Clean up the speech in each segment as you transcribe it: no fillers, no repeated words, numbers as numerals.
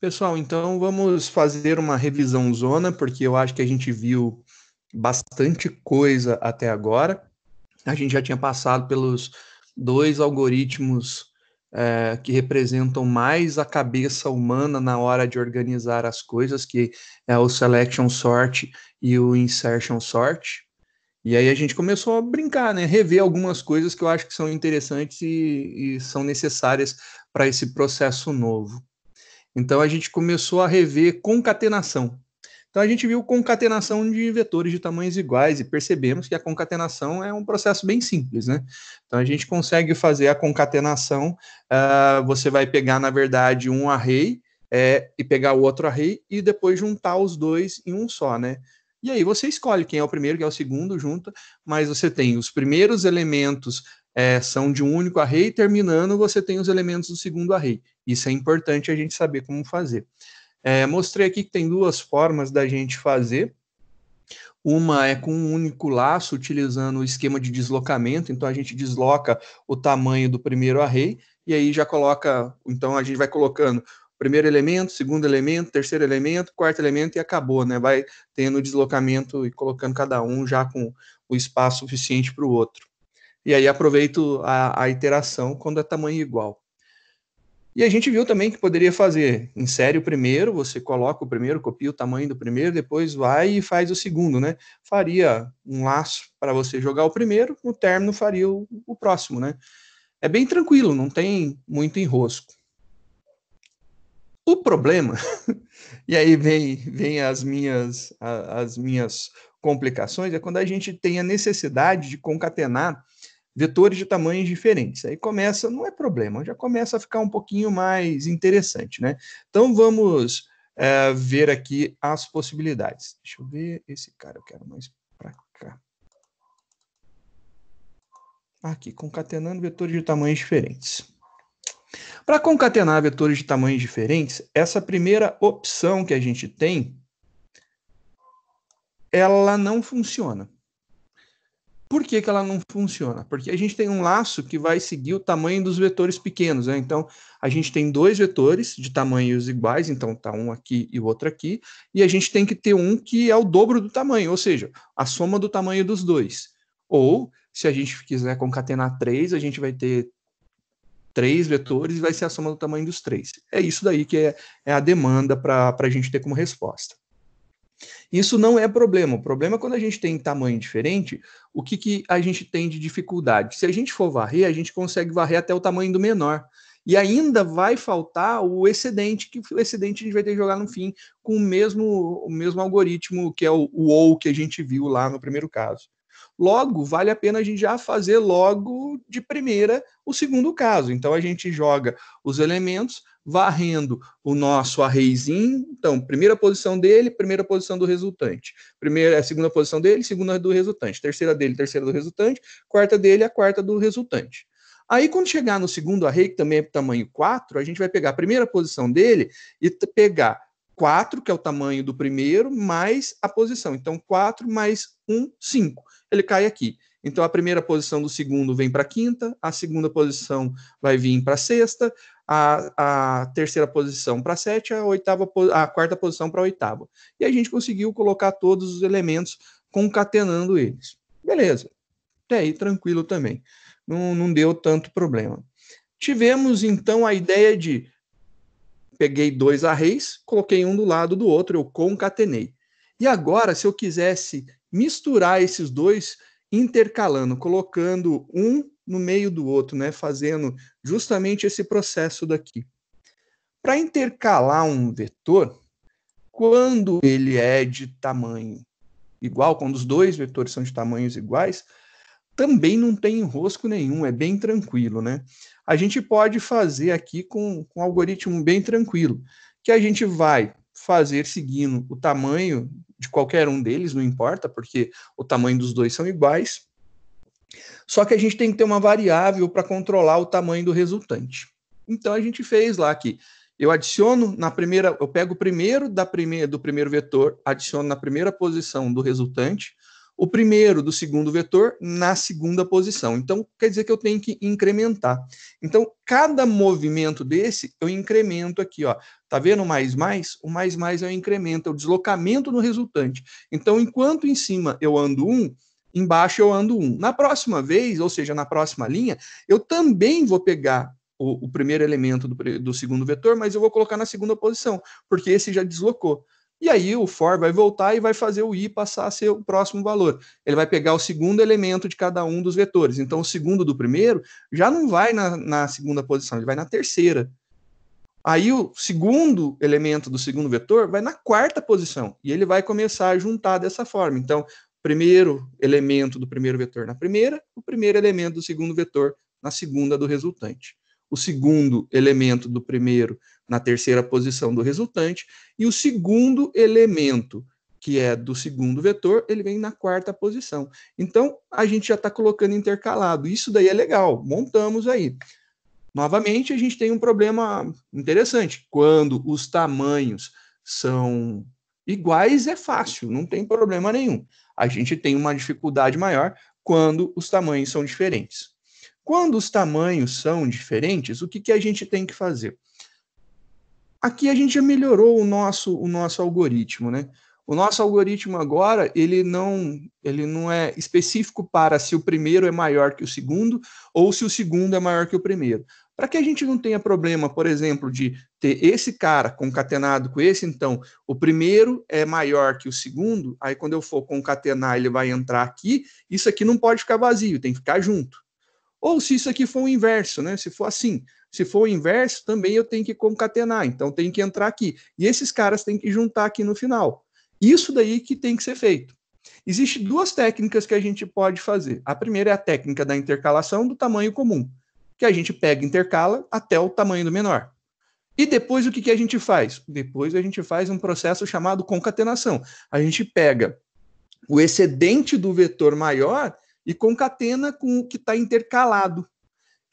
Pessoal, então vamos fazer uma revisão zona, porque eu acho que a gente viu bastante coisa até agora. A gente já tinha passado pelos dois algoritmos que representam mais a cabeça humana na hora de organizar as coisas, que é o Selection Sort e o Insertion Sort. E aí a gente começou a brincar, né? Rever algumas coisas que eu acho que são interessantes e são necessárias para esse processo novo. Então a gente começou a rever concatenação. Então a gente viu concatenação de vetores de tamanhos iguais e percebemos que a concatenação é um processo bem simples, né? Então a gente consegue fazer a concatenação, você vai pegar, na verdade, um array e pegar o outro array e depois juntar os dois em um só, né? E aí você escolhe quem é o primeiro, quem é o segundo, junta, mas você tem os primeiros elementos são de um único array, terminando você tem os elementos do segundo array. Isso é importante a gente saber como fazer. Mostrei aqui que tem duas formas da gente fazer. Uma é com um único laço, utilizando o esquema de deslocamento. Então, a gente desloca o tamanho do primeiro array, e aí já coloca... Então, a gente vai colocando primeiro elemento, segundo elemento, terceiro elemento, quarto elemento, e acabou, né? Vai tendo deslocamento e colocando cada um já com o espaço suficiente para o outro. E aí aproveito a iteração quando é tamanho igual. E a gente viu também que poderia fazer, insere o primeiro, você coloca o primeiro, copia o tamanho do primeiro, depois vai e faz o segundo, né? Faria um laço para você jogar o primeiro, no término faria o próximo, né? É bem tranquilo, não tem muito enrosco. O problema, e aí vem as minhas complicações, é quando a gente tem a necessidade de concatenar vetores de tamanhos diferentes. Aí começa, não é problema, já começa a ficar um pouquinho mais interessante, né? Então vamos ver aqui as possibilidades. Deixa eu ver esse cara, eu quero mais para cá. Aqui, concatenando vetores de tamanhos diferentes. Para concatenar vetores de tamanhos diferentes, essa primeira opção que a gente tem, ela não funciona. Por que ela não funciona? Porque a gente tem um laço que vai seguir o tamanho dos vetores pequenos, né? Então, a gente tem dois vetores de tamanhos iguais, então tá um aqui e o outro aqui, e a gente tem que ter um que é o dobro do tamanho, ou seja, a soma do tamanho dos dois. Ou, se a gente quiser concatenar três, a gente vai ter três vetores e vai ser a soma do tamanho dos três. É isso daí que é a demanda para a gente ter como resposta. Isso não é problema. O problema é quando a gente tem tamanho diferente, o que a gente tem de dificuldade? Se a gente for varrer, a gente consegue varrer até o tamanho do menor. E ainda vai faltar o excedente, que o excedente a gente vai ter que jogar no fim com o mesmo algoritmo que é o OU que a gente viu lá no primeiro caso. Logo, vale a pena a gente já fazer logo de primeira o segundo caso. Então, a gente joga os elementos, varrendo o nosso arrayzinho. Então, primeira posição dele, primeira posição do resultante. Segunda posição dele, segunda do resultante. Terceira dele, terceira do resultante. Quarta dele, a quarta do resultante. Aí, quando chegar no segundo array, que também é tamanho 4, a gente vai pegar a primeira posição dele e pegar 4, que é o tamanho do primeiro, mais a posição. Então, 4 mais 1, 5. Ele cai aqui. Então, a primeira posição do segundo vem para a quinta, a segunda posição vai vir para a sexta, a terceira posição para a sétima, a quarta posição para a oitava. E a gente conseguiu colocar todos os elementos concatenando eles. Beleza. Até aí, tranquilo também. Não deu tanto problema. Tivemos, então, a ideia de peguei dois arrays, coloquei um do lado do outro, eu concatenei. E agora, se eu quisesse misturar esses dois, intercalando, colocando um no meio do outro, né, fazendo justamente esse processo daqui. Para intercalar um vetor, quando ele é de tamanho igual, quando os dois vetores são de tamanhos iguais, também não tem enrosco nenhum, é bem tranquilo, né? A gente pode fazer aqui com um algoritmo bem tranquilo, que a gente vai fazer seguindo o tamanho de qualquer um deles, não importa, porque o tamanho dos dois são iguais, só que a gente tem que ter uma variável para controlar o tamanho do resultante. Então a gente fez lá que eu adiciono na primeira, eu pego o primeiro do primeiro vetor, adiciono na primeira posição do resultante, o primeiro do segundo vetor na segunda posição. Então, quer dizer que eu tenho que incrementar. Então, cada movimento desse, eu incremento aqui, ó. Tá vendo o mais mais? O mais mais é o incremento, é o deslocamento no resultante. Então, enquanto em cima eu ando 1, embaixo eu ando 1. Na próxima vez, ou seja, na próxima linha, eu também vou pegar o primeiro elemento do segundo vetor, mas eu vou colocar na segunda posição, porque esse já deslocou. E aí o for vai voltar e vai fazer o i passar a ser o próximo valor. Ele vai pegar o segundo elemento de cada um dos vetores. Então, o segundo do primeiro já não vai na segunda posição, ele vai na terceira. Aí o segundo elemento do segundo vetor vai na quarta posição. E ele vai começar a juntar dessa forma. Então, primeiro elemento do primeiro vetor na primeira, o primeiro elemento do segundo vetor na segunda do resultante. O segundo elemento do primeiro na terceira posição do resultante, e o segundo elemento, que é do segundo vetor, ele vem na quarta posição. Então, a gente já está colocando intercalado. Isso daí é legal, montamos aí. Novamente, a gente tem um problema interessante. Quando os tamanhos são iguais, é fácil, não tem problema nenhum. A gente tem uma dificuldade maior quando os tamanhos são diferentes. Quando os tamanhos são diferentes, o que a gente tem que fazer? Aqui a gente já melhorou o nosso algoritmo, né? O nosso algoritmo agora, ele não é específico para se o primeiro é maior que o segundo ou se o segundo é maior que o primeiro. Para que a gente não tenha problema, por exemplo, de ter esse cara concatenado com esse, então, o primeiro é maior que o segundo, aí quando eu for concatenar, ele vai entrar aqui, isso aqui não pode ficar vazio, tem que ficar junto. Ou se isso aqui for o inverso, né? Se for assim, se for o inverso, também eu tenho que concatenar, então tem que entrar aqui. E esses caras têm que juntar aqui no final. Isso daí que tem que ser feito. Existem duas técnicas que a gente pode fazer. A primeira é a técnica da intercalação do tamanho comum, que a gente pega e intercala até o tamanho do menor. E depois o que a gente faz? Depois a gente faz um processo chamado concatenação. A gente pega o excedente do vetor maior e concatena com o que está intercalado.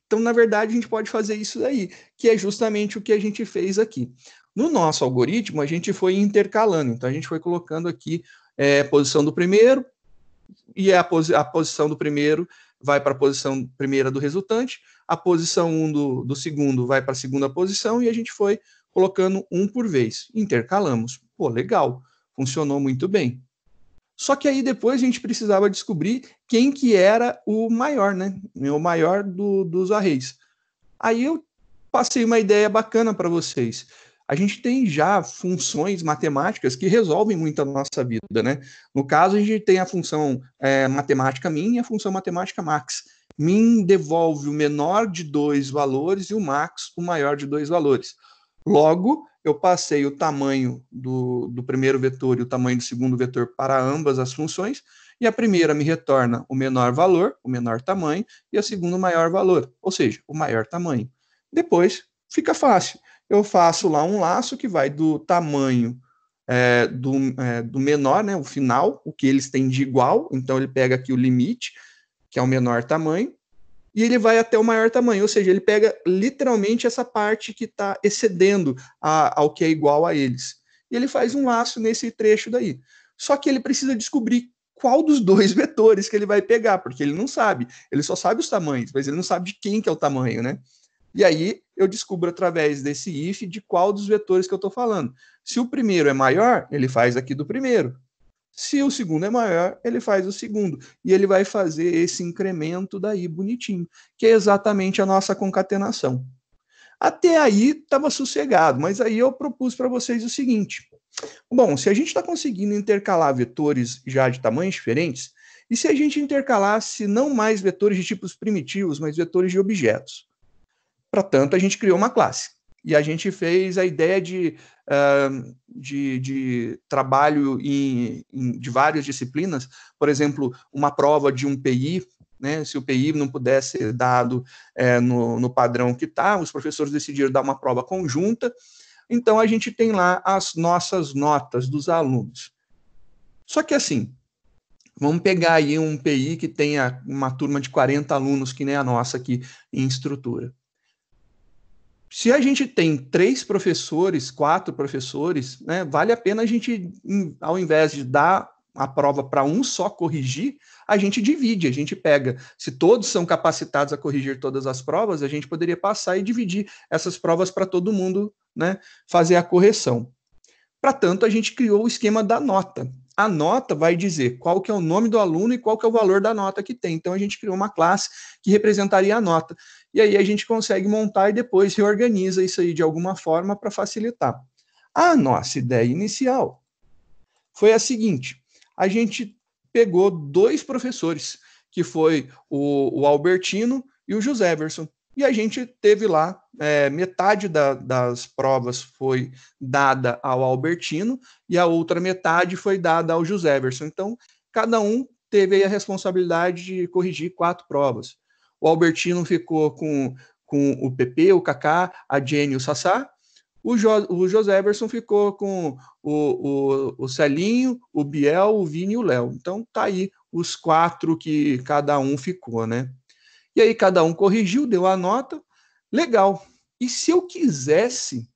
Então, na verdade, a gente pode fazer isso daí, que é justamente o que a gente fez aqui. No nosso algoritmo, a gente foi intercalando. Então, a gente foi colocando aqui a posição do primeiro, e a posição do primeiro vai para a posição primeira do resultante, a posição 1 do segundo vai para a segunda posição, e a gente foi colocando um por vez. Intercalamos. Pô, legal. Funcionou muito bem. Só que aí depois a gente precisava descobrir quem que era o maior, né? O maior dos arrays. Aí eu passei uma ideia bacana para vocês. A gente tem já funções matemáticas que resolvem muito a nossa vida, né? No caso, a gente tem a função matemática min e a função matemática max. Min devolve o menor de dois valores e o max o maior de dois valores. Logo, eu passei o tamanho do primeiro vetor e o tamanho do segundo vetor para ambas as funções, e a primeira me retorna o menor valor, o menor tamanho, e a segunda o maior valor, ou seja, o maior tamanho. Depois, fica fácil. Eu faço lá um laço que vai do tamanho do menor, né, o final, o que eles têm de igual, então ele pega aqui o limite, que é o menor tamanho, e ele vai até o maior tamanho, ou seja, ele pega literalmente essa parte que está excedendo ao que é igual a eles. E ele faz um laço nesse trecho daí. Só que ele precisa descobrir qual dos dois vetores que ele vai pegar, porque ele não sabe. Ele só sabe os tamanhos, mas ele não sabe de quem que é o tamanho, né? E aí eu descubro através desse if de qual dos vetores que eu estou falando. Se o primeiro é maior, ele faz aqui do primeiro. Se o segundo é maior, ele faz o segundo. E ele vai fazer esse incremento daí bonitinho, que é exatamente a nossa concatenação. Até aí estava sossegado, mas aí eu propus para vocês o seguinte. Bom, se a gente está conseguindo intercalar vetores já de tamanhos diferentes, e se a gente intercalasse não mais vetores de tipos primitivos, mas vetores de objetos? Para tanto, a gente criou uma classe. E a gente fez a ideia de trabalho de várias disciplinas, por exemplo, uma prova de um PI, né? Se o PI não pudesse ser dado no padrão que está, os professores decidiram dar uma prova conjunta, então a gente tem lá as nossas notas dos alunos. Só que assim, vamos pegar aí um PI que tenha uma turma de 40 alunos, que nem a nossa aqui em estrutura. Se a gente tem 3 professores, 4 professores, né, vale a pena a gente, ao invés de dar a prova para um só corrigir, a gente divide, a gente pega. Se todos são capacitados a corrigir todas as provas, a gente poderia passar e dividir essas provas para todo mundo, né, fazer a correção. Para tanto, a gente criou o esquema da nota. A nota vai dizer qual que é o nome do aluno e qual que é o valor da nota que tem. Então, a gente criou uma classe que representaria a nota. E aí a gente consegue montar e depois reorganiza isso aí de alguma forma para facilitar. A nossa ideia inicial foi a seguinte: a gente pegou 2 professores, que foi o Albertino e o Joséverson, e a gente teve lá, metade das provas foi dada ao Albertino e a outra metade foi dada ao Joséverson. Então, cada um teve aí a responsabilidade de corrigir 4 provas. O Albertino ficou com o PP, o Kaká, a Jenny e o Sassá. O Joséverson ficou com o Celinho, o Biel, o Vini e o Léo. Então, tá aí os 4 que cada um ficou, né? E aí cada um corrigiu, deu a nota, legal. E se eu quisesse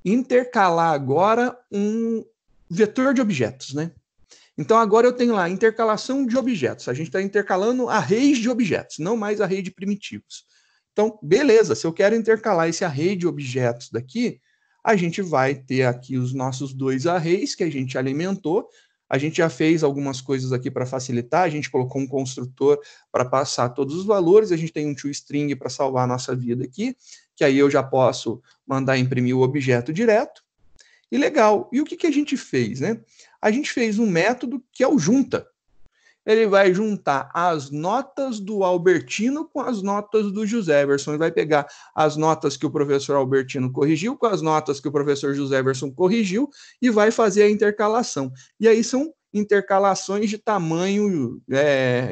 intercalar agora um vetor de objetos, né? Então agora eu tenho lá intercalação de objetos. A gente está intercalando arrays de objetos, não mais array de primitivos. Então, beleza, se eu quero intercalar esse array de objetos daqui, a gente vai ter aqui os nossos 2 arrays que a gente alimentou. A gente já fez algumas coisas aqui para facilitar, a gente colocou um construtor para passar todos os valores, a gente tem um toString para salvar a nossa vida aqui, que aí eu já posso mandar imprimir o objeto direto. E legal, e o que a gente fez, né? A gente fez um método que é o junta. Ele vai juntar as notas do Albertino com as notas do Joséverson. Ele vai pegar as notas que o professor Albertino corrigiu com as notas que o professor Joséverson corrigiu e vai fazer a intercalação. E aí são intercalações de tamanho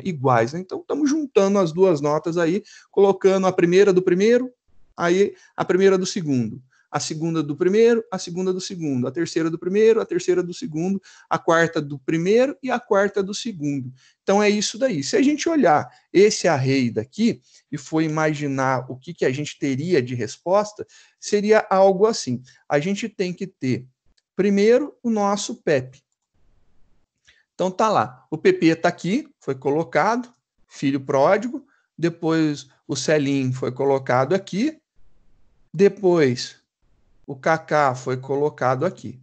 iguais, né? Então, estamos juntando as 2 notas aí, colocando a primeira do primeiro, aí a primeira do segundo. A segunda do primeiro, a segunda do segundo, a terceira do primeiro, a terceira do segundo, a quarta do primeiro e a quarta do segundo. Então é isso daí. Se a gente olhar esse array daqui e for imaginar o que a gente teria de resposta, seria algo assim. A gente tem que ter, primeiro, o nosso PEP. Então tá lá, o PP está aqui, foi colocado, filho pródigo, depois o Celim foi colocado aqui, depois o Kaká foi colocado aqui.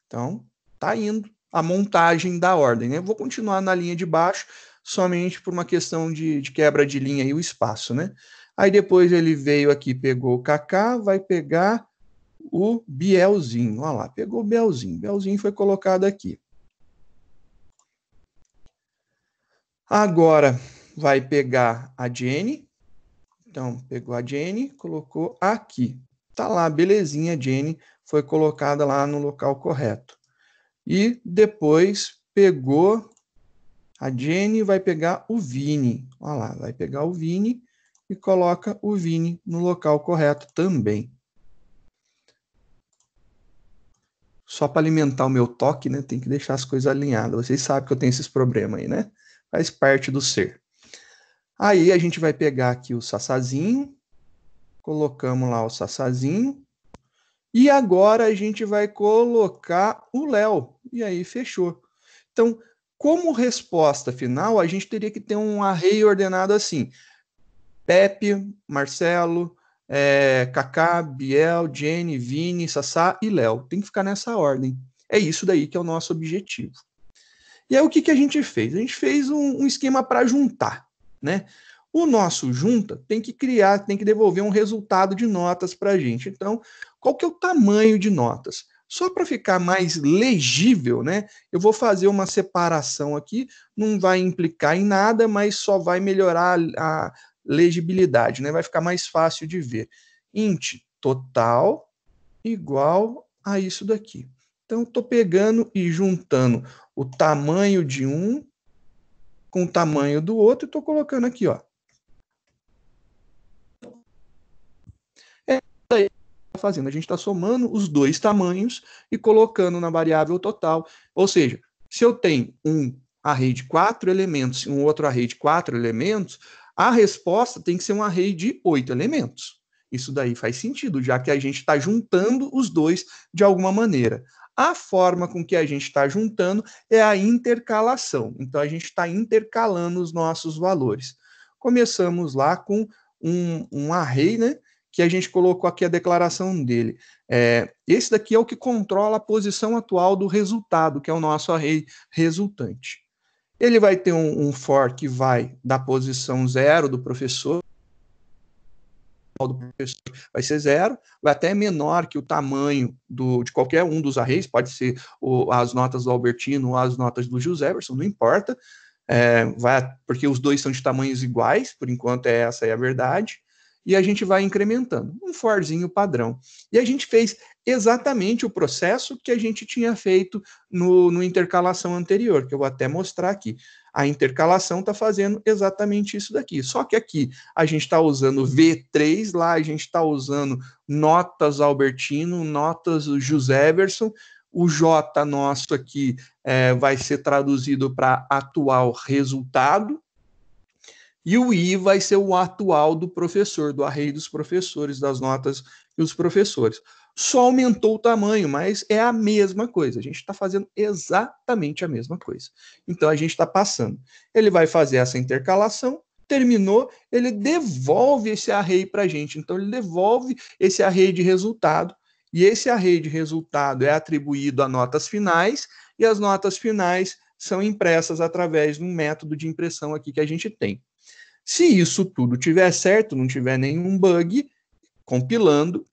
Então, tá indo a montagem da ordem, né? Eu vou continuar na linha de baixo, somente por uma questão de quebra de linha e o espaço, né? Aí depois ele veio aqui, pegou o Kaká, vai pegar o Bielzinho. Olha lá, pegou o Bielzinho. Bielzinho foi colocado aqui. Agora vai pegar a Jenny. Então, pegou a Jenny, colocou aqui. Tá lá, belezinha, a Jenny foi colocada lá no local correto. E depois pegou a Jenny, vai pegar o Vini. Olha lá, vai pegar o Vini e coloca o Vini no local correto também. Só para alimentar o meu toque, né? Tem que deixar as coisas alinhadas. Vocês sabem que eu tenho esses problemas aí, né? Faz parte do ser. Aí a gente vai pegar aqui o Sassazinho, colocamos lá o Sassazinho, e agora a gente vai colocar o Léo, e aí fechou. Então, como resposta final, a gente teria que ter um array ordenado assim, Pepe, Marcelo, Kaká, Biel, Jenny, Vini, Sassá e Léo. Tem que ficar nessa ordem. É isso daí que é o nosso objetivo. E aí o que a gente fez? A gente fez um esquema para juntar, né? O nosso junta tem que criar, tem que devolver um resultado de notas para a gente. Então, qual que é o tamanho de notas? Só para ficar mais legível, né? Eu vou fazer uma separação aqui, não vai implicar em nada, mas só vai melhorar a legibilidade, né? Vai ficar mais fácil de ver. Int total igual a isso daqui. Então, estou pegando e juntando o tamanho de um com o tamanho do outro e estou colocando aqui, ó. Fazendo, a gente está somando os 2 tamanhos e colocando na variável total. Ou seja, se eu tenho um array de 4 elementos e um outro array de 4 elementos, a resposta tem que ser um array de 8 elementos. Isso daí faz sentido, já que a gente está juntando os 2 de alguma maneira. A forma com que a gente está juntando é a intercalação. Então, a gente está intercalando os nossos valores. Começamos lá com um array, né? Que a gente colocou aqui a declaração dele. Esse daqui é o que controla a posição atual do resultado, que é o nosso array resultante. Ele vai ter um for que vai da posição 0 do professor vai ser 0, vai até menor que o tamanho de qualquer um dos arrays, pode ser as notas do Albertino ou as notas do Joseverson, não importa, porque os dois são de tamanhos iguais, por enquanto essa é a verdade, e a gente vai incrementando, um forzinho padrão. E a gente fez exatamente o processo que a gente tinha feito no intercalação anterior, que eu vou até mostrar aqui. A intercalação está fazendo exatamente isso daqui. Só que aqui a gente está usando V3, lá a gente está usando notas Albertino, notas Joseverson. O J nosso aqui vai ser traduzido para atual resultado. E o I vai ser o atual do professor, do array dos professores, das notas dos professores. Só aumentou o tamanho, mas é a mesma coisa. A gente está fazendo exatamente a mesma coisa. Então, a gente está passando. Ele vai fazer essa intercalação, terminou, ele devolve esse array para a gente. Então, ele devolve esse array de resultado, e esse array de resultado é atribuído a notas finais, e as notas finais são impressas através de um método de impressão aqui que a gente tem. Se isso tudo tiver certo, não tiver nenhum bug, compilando,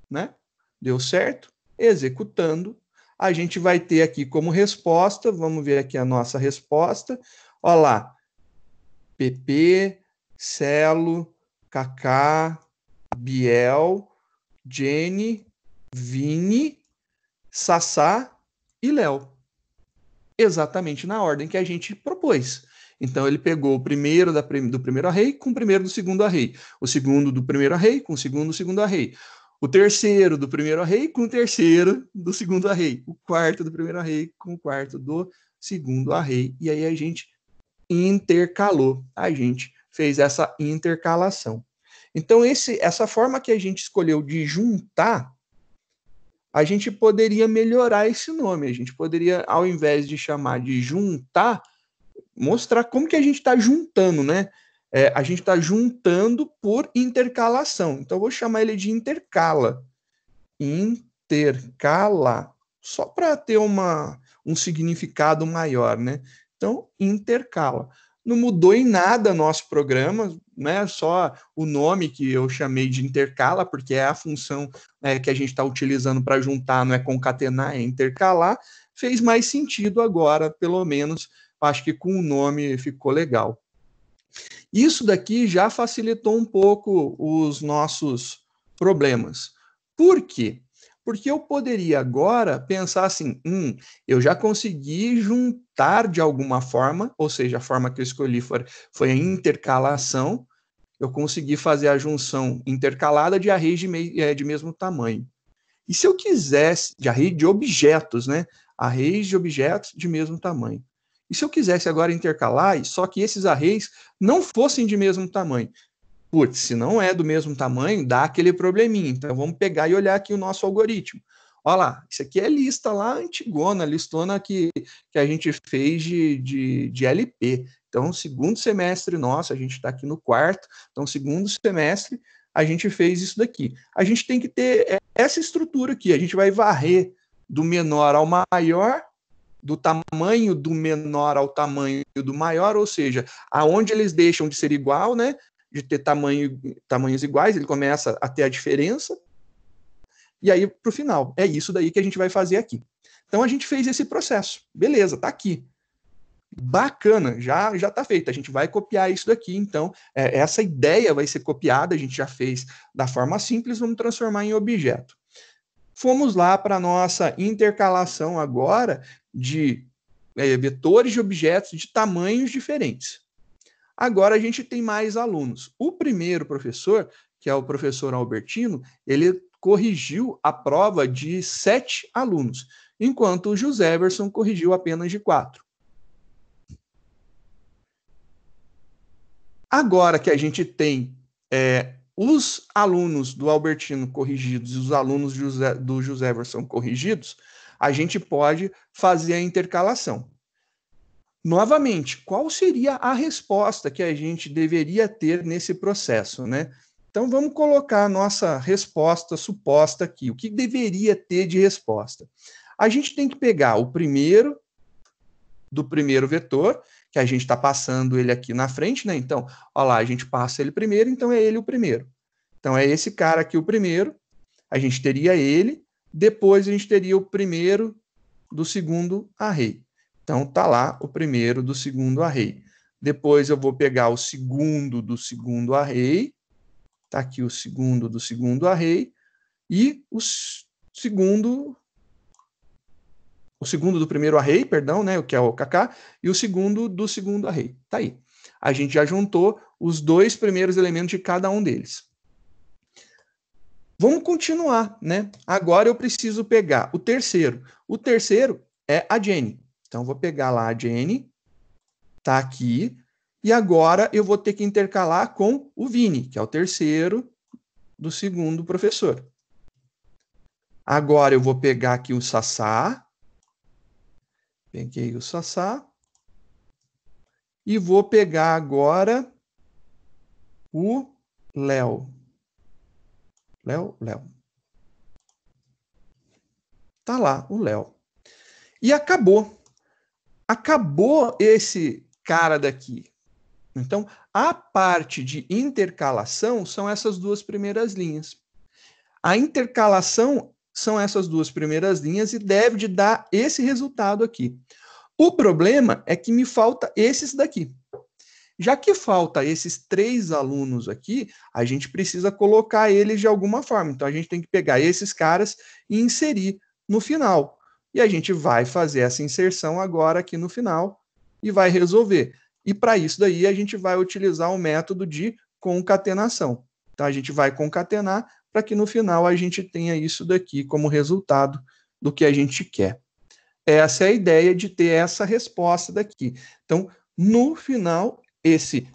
né? Deu certo, executando, a gente vai ter aqui como resposta, vamos ver aqui a nossa resposta, olha lá, PP, Celo, Kaká, Biel, Jenny, Vini, Sassá e Léo. Exatamente na ordem que a gente propôs. Então, ele pegou o primeiro do primeiro array com o primeiro do segundo array, o segundo do primeiro array com o segundo do segundo array, o terceiro do primeiro array com o terceiro do segundo array, o quarto do primeiro array com o quarto do segundo array. E aí a gente intercalou, a gente fez essa intercalação. Então, essa forma que a gente escolheu de juntar, a gente poderia melhorar esse nome. A gente poderia, ao invés de chamar de juntar, mostrar como que a gente está juntando, né? A gente está juntando por intercalação. Então, eu vou chamar ele de intercala. Intercala. Só para ter um significado maior, né? Então, intercala. Não mudou em nada nosso programa, né? Só o nome que eu chamei de intercala, porque é a função que a gente está utilizando para juntar, não é concatenar, é intercalar. Fez mais sentido agora, pelo menos, acho que com o nome ficou legal. Isso daqui já facilitou um pouco os nossos problemas. Por quê? Porque eu poderia agora pensar assim, eu já consegui juntar de alguma forma, ou seja, a forma que eu escolhi foi a intercalação, eu consegui fazer a junção intercalada de arrays de mesmo tamanho. E se eu quisesse, de array de objetos, né? Arrays de objetos de mesmo tamanho. E se eu quisesse agora intercalar, só que esses arrays não fossem de mesmo tamanho? Putz, se não é do mesmo tamanho, dá aquele probleminha. Então, vamos pegar e olhar aqui o nosso algoritmo. Olha lá, isso aqui é lista lá antigona, listona que a gente fez de LP. Então, segundo semestre nosso, a gente está aqui no quarto, então, segundo semestre, a gente fez isso daqui. A gente tem que ter essa estrutura aqui, a gente vai varrer do menor ao maior, do tamanho do menor ao tamanho do maior, ou seja, aonde eles deixam de ser igual, né? De ter tamanhos iguais, ele começa a ter a diferença, e aí para o final. É isso daí que a gente vai fazer aqui. Então a gente fez esse processo. Beleza, tá aqui. Bacana, já está feito. A gente vai copiar isso daqui. Então, essa ideia vai ser copiada, a gente já fez da forma simples, vamos transformar em objeto. Fomos lá para a nossa intercalação agora de vetores de objetos de tamanhos diferentes. Agora a gente tem mais alunos. O primeiro professor, que é o professor Albertino, ele corrigiu a prova de 7 alunos, enquanto o Joseverson corrigiu apenas de 4. Agora que a gente tem os alunos do Albertino corrigidos e os alunos do Joseverson corrigidos, a gente pode fazer a intercalação. Novamente, qual seria a resposta que a gente deveria ter nesse processo, né? Então, vamos colocar a nossa resposta suposta aqui. O que deveria ter de resposta? A gente tem que pegar o primeiro do primeiro vetor, que a gente está passando ele aqui na frente, né? Então, olha lá, a gente passa ele primeiro, então é ele o primeiro. Então, é esse cara aqui o primeiro, a gente teria ele, depois a gente teria o primeiro do segundo array. Então, tá lá o primeiro do segundo array. Depois eu vou pegar o segundo do segundo array, tá aqui o segundo do segundo array, e o segundo do primeiro array, perdão, né, que é o KK, e o segundo do segundo array. Tá aí. A gente já juntou os dois primeiros elementos de cada um deles. Vamos continuar, né? Agora eu preciso pegar o terceiro. O terceiro é a Jenny. Então, vou pegar lá a Jenny, tá aqui, e agora eu vou ter que intercalar com o Vini, que é o terceiro do segundo professor. Agora eu vou pegar aqui o Sassá, peguei o Sassá, e vou pegar agora o Léo. Léo. Tá lá, o Léo. E acabou. Acabou esse cara daqui. Então, a parte de intercalação são essas duas primeiras linhas. A intercalação são essas duas primeiras linhas e deve de dar esse resultado aqui. O problema é que me falta esses daqui. Já que falta esses 3 alunos aqui, a gente precisa colocar eles de alguma forma. Então, a gente tem que pegar esses caras e inserir no final. E a gente vai fazer essa inserção agora aqui no final e vai resolver. E para isso daí a gente vai utilizar o método de concatenação. Então a gente vai concatenar para que no final a gente tenha isso daqui como resultado do que a gente quer. Essa é a ideia de ter essa resposta daqui. Então, no final, esse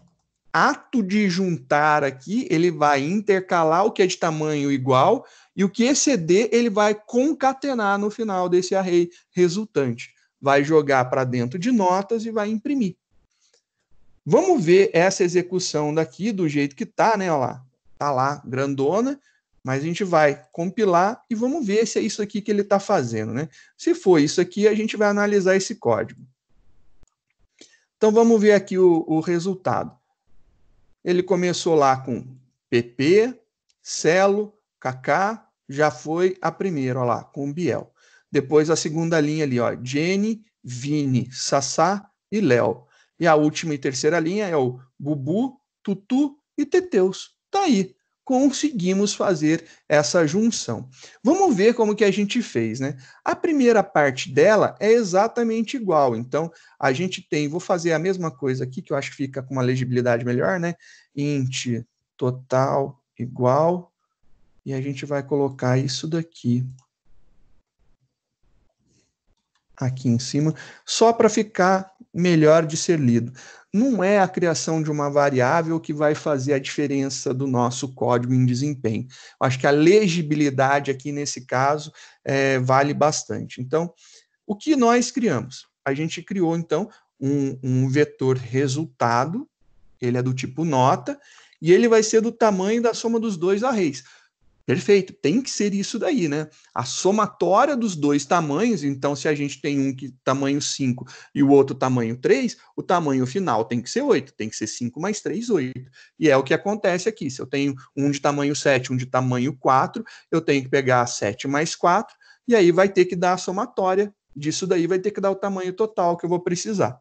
ato de juntar aqui, ele vai intercalar o que é de tamanho igual e o que exceder, ele vai concatenar no final desse array resultante. Vai jogar para dentro de notas e vai imprimir. Vamos ver essa execução daqui do jeito que tá, né? Olha lá. Tá lá, grandona, mas a gente vai compilar e vamos ver se é isso aqui que ele está fazendo, né? Se for isso aqui, a gente vai analisar esse código. Então, vamos ver aqui o resultado. Ele começou lá com PP, Celo, Kaká, já foi a primeira, ó lá, com Biel. Depois a segunda linha ali, ó, Jenny, Vini, Sassá e Léo. E a última e terceira linha é o Bubu, Tutu e Teteus. Tá aí, conseguimos fazer essa junção. Vamos ver como que a gente fez, né? A primeira parte dela é exatamente igual. Então, a gente tem, vou fazer a mesma coisa aqui, que eu acho que fica com uma legibilidade melhor, né? Int total igual, e a gente vai colocar isso daqui aqui em cima, só para ficar melhor de ser lido. Não é a criação de uma variável que vai fazer a diferença do nosso código em desempenho. Acho que a legibilidade aqui, nesse caso, vale bastante. Então, o que nós criamos? A gente criou, então, um vetor resultado, ele é do tipo nota, e ele vai ser do tamanho da soma dos dois arrays. Perfeito, tem que ser isso daí, né? A somatória dos dois tamanhos, então se a gente tem um que tamanho 5 e o outro tamanho 3, o tamanho final tem que ser 8, tem que ser 5 mais 3, 8. E é o que acontece aqui, se eu tenho um de tamanho 7, um de tamanho 4, eu tenho que pegar 7 mais 4, e aí vai ter que dar a somatória disso daí, vai ter que dar o tamanho total que eu vou precisar.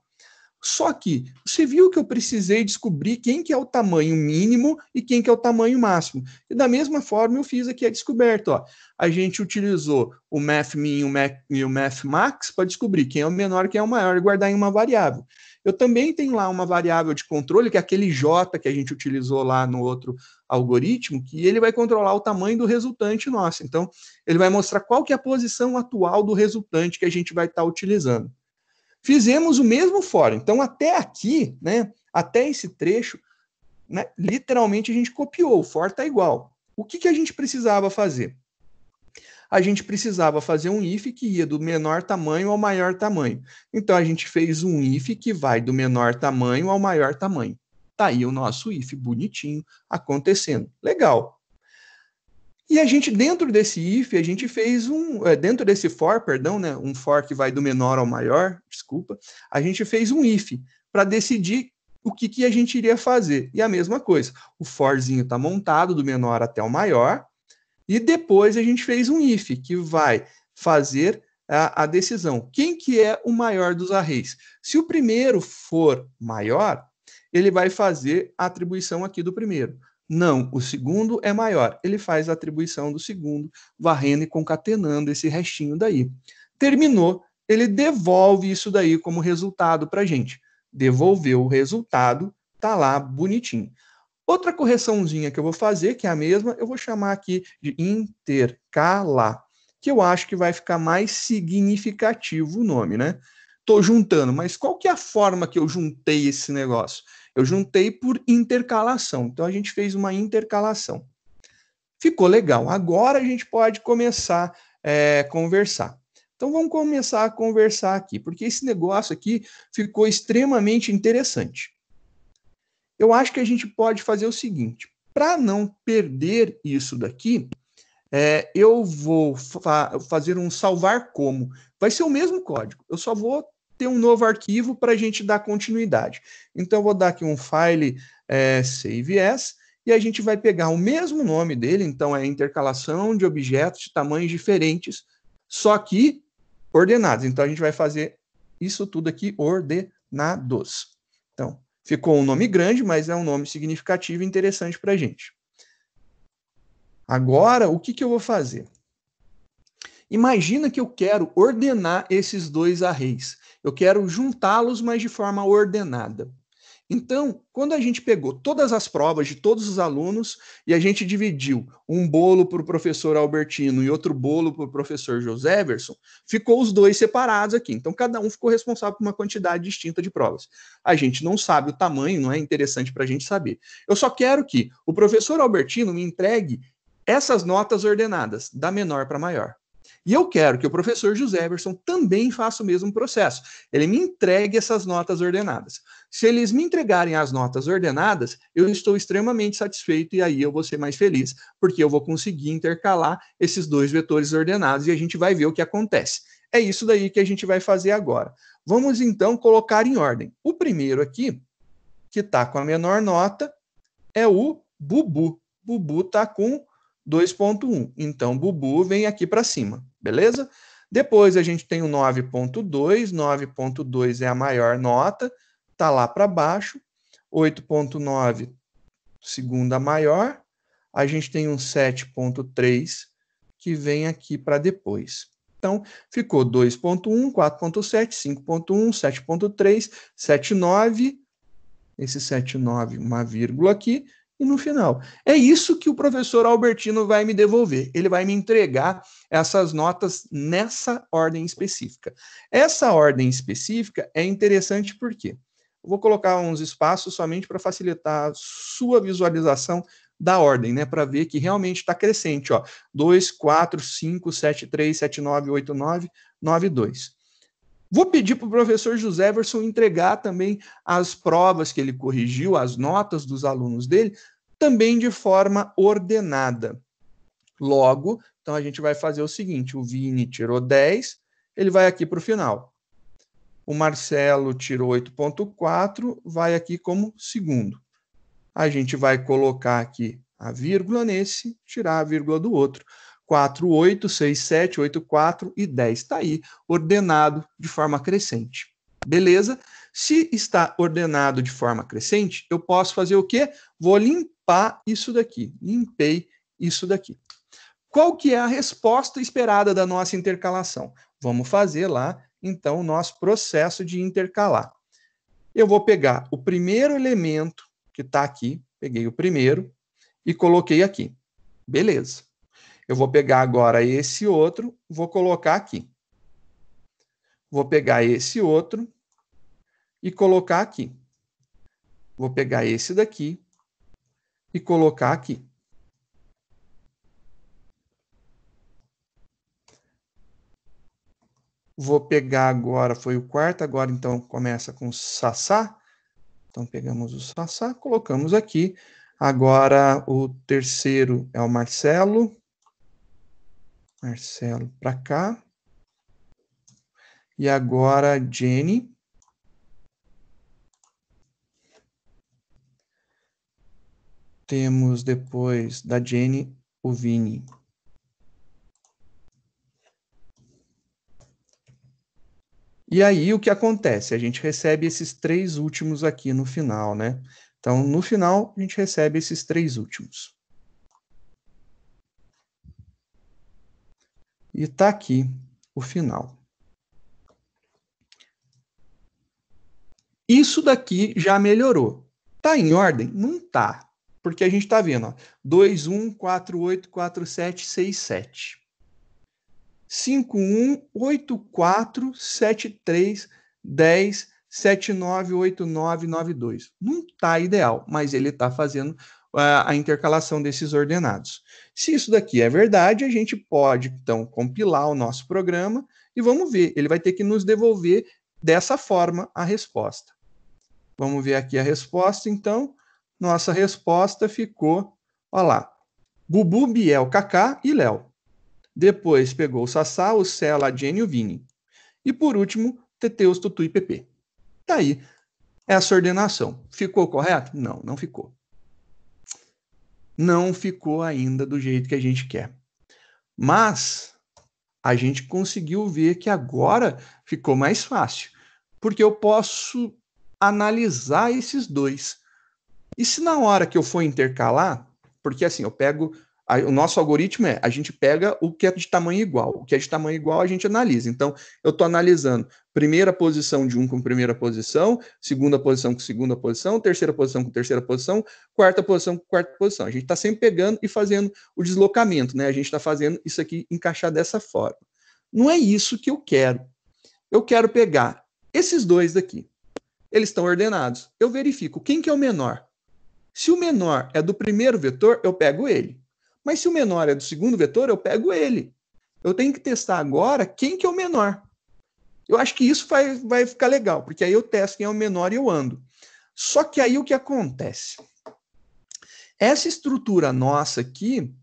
Só que você viu que eu precisei descobrir quem que é o tamanho mínimo e quem que é o tamanho máximo. E da mesma forma eu fiz aqui a descoberta. Ó. A gente utilizou o mathmin e o mathmax para descobrir quem é o menor e quem é o maior e guardar em uma variável. Eu também tenho lá uma variável de controle, que é aquele J que a gente utilizou lá no outro algoritmo, que ele vai controlar o tamanho do resultante nosso. Então, ele vai mostrar qual que é a posição atual do resultante que a gente vai estar utilizando. Fizemos o mesmo for. Então, até aqui, né, até esse trecho, né, literalmente a gente copiou. O for está igual. O que a gente precisava fazer? a gente precisava fazer um if que ia do menor tamanho ao maior tamanho. Então, a gente fez um if que vai do menor tamanho ao maior tamanho. Tá aí o nosso if bonitinho acontecendo. Legal. E a gente, dentro desse if, a gente fez dentro desse for, perdão, né, um for que vai do menor ao maior, desculpa, a gente fez um if para decidir o que a gente iria fazer. E a mesma coisa, o forzinho está montado do menor até o maior, e depois a gente fez um if que vai fazer a decisão. Quem que é o maior dos arrays? Se o primeiro for maior, ele vai fazer a atribuição aqui do primeiro. Não, o segundo é maior. Ele faz a atribuição do segundo, varrendo e concatenando esse restinho daí. Terminou, ele devolve isso daí como resultado para a gente. Devolveu o resultado, tá lá bonitinho. Outra correçãozinha que eu vou fazer, que é a mesma, eu vou chamar aqui de intercalar, que eu acho que vai ficar mais significativo o nome, né? Estou juntando, mas qual que é a forma que eu juntei esse negócio? Eu juntei por intercalação. Então, a gente fez uma intercalação. Ficou legal. Agora a gente pode começar a conversar. Então, vamos começar a conversar aqui, porque esse negócio aqui ficou extremamente interessante. Eu acho que a gente pode fazer o seguinte, para não perder isso daqui, eu vou fazer um salvar como. Vai ser o mesmo código, eu só vou ter um novo arquivo para a gente dar continuidade. Então, eu vou dar aqui um file save as, e a gente vai pegar o mesmo nome dele, então é intercalação de objetos de tamanhos diferentes, só que ordenados. Então, a gente vai fazer isso tudo aqui ordenados. Então, ficou um nome grande, mas é um nome significativo e interessante para a gente. Agora, o que eu vou fazer? Imagina que eu quero ordenar esses dois arrays. Eu quero juntá-los, mas de forma ordenada. Então, quando a gente pegou todas as provas de todos os alunos e a gente dividiu um bolo para o professor Albertino e outro bolo para o professor José Everson, ficou os dois separados aqui. Então, cada um ficou responsável por uma quantidade distinta de provas. A gente não sabe o tamanho, não é interessante para a gente saber. Eu só quero que o professor Albertino me entregue essas notas ordenadas, da menor para maior. E eu quero que o professor José Everson também faça o mesmo processo. Ele me entregue essas notas ordenadas. Se eles me entregarem as notas ordenadas, eu estou extremamente satisfeito e aí eu vou ser mais feliz, porque eu vou conseguir intercalar esses dois vetores ordenados e a gente vai ver o que acontece. É isso daí que a gente vai fazer agora. Vamos então colocar em ordem. O primeiro aqui, que está com a menor nota, é o Bubu. Bubu está com 2.1. Então, Bubu vem aqui para cima, beleza? Depois a gente tem o 9.2. 9.2 é a maior nota, está lá para baixo. 8.9, segunda maior. A gente tem um 7.3 que vem aqui para depois. Então, ficou 2.1, 4.7, 5.1, 7.3, 7.9, esse 7.9, uma vírgula aqui, e no final. É isso que o professor Albertino vai me devolver. Ele vai me entregar essas notas nessa ordem específica. Essa ordem específica é interessante porque eu vou colocar uns espaços somente para facilitar a sua visualização da ordem, né? Para ver que realmente está crescente, ó. 2, 4, 5, 7, 3, 7, 9, 8, 9, 9, 2. Vou pedir para o professor José Everson entregar também as provas que ele corrigiu, as notas dos alunos dele, também de forma ordenada. Logo, então a gente vai fazer o seguinte, o Vini tirou 10, ele vai aqui para o final. O Marcelo tirou 8.4, vai aqui como segundo. A gente vai colocar aqui a vírgula nesse, tirar a vírgula do outro. 4, 8, 6, 7, 8, 4 e 10. Está aí, ordenado de forma crescente. Beleza? Se está ordenado de forma crescente, eu posso fazer o quê? Vou limpar isso daqui. Limpei isso daqui. Qual que é a resposta esperada da nossa intercalação? Vamos fazer lá, então, o nosso processo de intercalar. Eu vou pegar o primeiro elemento que está aqui, peguei o primeiro e coloquei aqui. Beleza. Eu vou pegar agora esse outro, vou colocar aqui. Vou pegar esse outro e colocar aqui. Vou pegar esse daqui e colocar aqui. Vou pegar agora, foi o quarto, agora então começa com Sassá. Então pegamos o Sassá, colocamos aqui. Agora o terceiro é o Marcelo. Marcelo para cá. E agora Jenny. Temos depois da Jenny o Vini. E aí o que acontece? A gente recebe esses três últimos aqui no final, né? Então, no final, a gente recebe esses três últimos. E tá aqui o final. Isso daqui já melhorou. Tá em ordem? Não tá. Porque a gente tá vendo, ó, 2, 1, 4, 8, 4, 7, 6, 7. 5, 1, 8, 4, 7, 3, 10, 7, 9, 8, 9, 9, 2. Não está ideal, mas ele está fazendo a intercalação desses ordenados. Se isso daqui é verdade, a gente pode, então, compilar o nosso programa e vamos ver. Ele vai ter que nos devolver dessa forma a resposta. Vamos ver aqui a resposta, então. Nossa resposta ficou, olha lá, Bubu, Biel, Kaká e Léo. Depois pegou o Sassá, o Cela, a Jenny e o Vini. E por último, Teteus, Tutu e Pepe. Tá aí essa ordenação. Ficou correto? Não, não ficou. Não ficou ainda do jeito que a gente quer. Mas a gente conseguiu ver que agora ficou mais fácil. Porque eu posso analisar esses dois. E se na hora que eu for intercalar, porque assim, eu pego. O nosso algoritmo a gente pega o que é de tamanho igual. O que é de tamanho igual a gente analisa. Então, eu estou analisando primeira posição de um com primeira posição, segunda posição com segunda posição, terceira posição com terceira posição, quarta posição com quarta posição. A gente está sempre pegando e fazendo o deslocamento, né? A gente está fazendo isso aqui encaixar dessa forma. Não é isso que eu quero. Eu quero pegar esses dois daqui. Eles estão ordenados. Eu verifico quem que é o menor. Se o menor é do primeiro vetor, eu pego ele. Mas se o menor é do segundo vetor, eu pego ele. Eu tenho que testar agora quem que é o menor. Eu acho que isso vai ficar legal, porque aí eu testo quem é o menor e eu ando. Só que aí o que acontece? Essa estrutura nossa aqui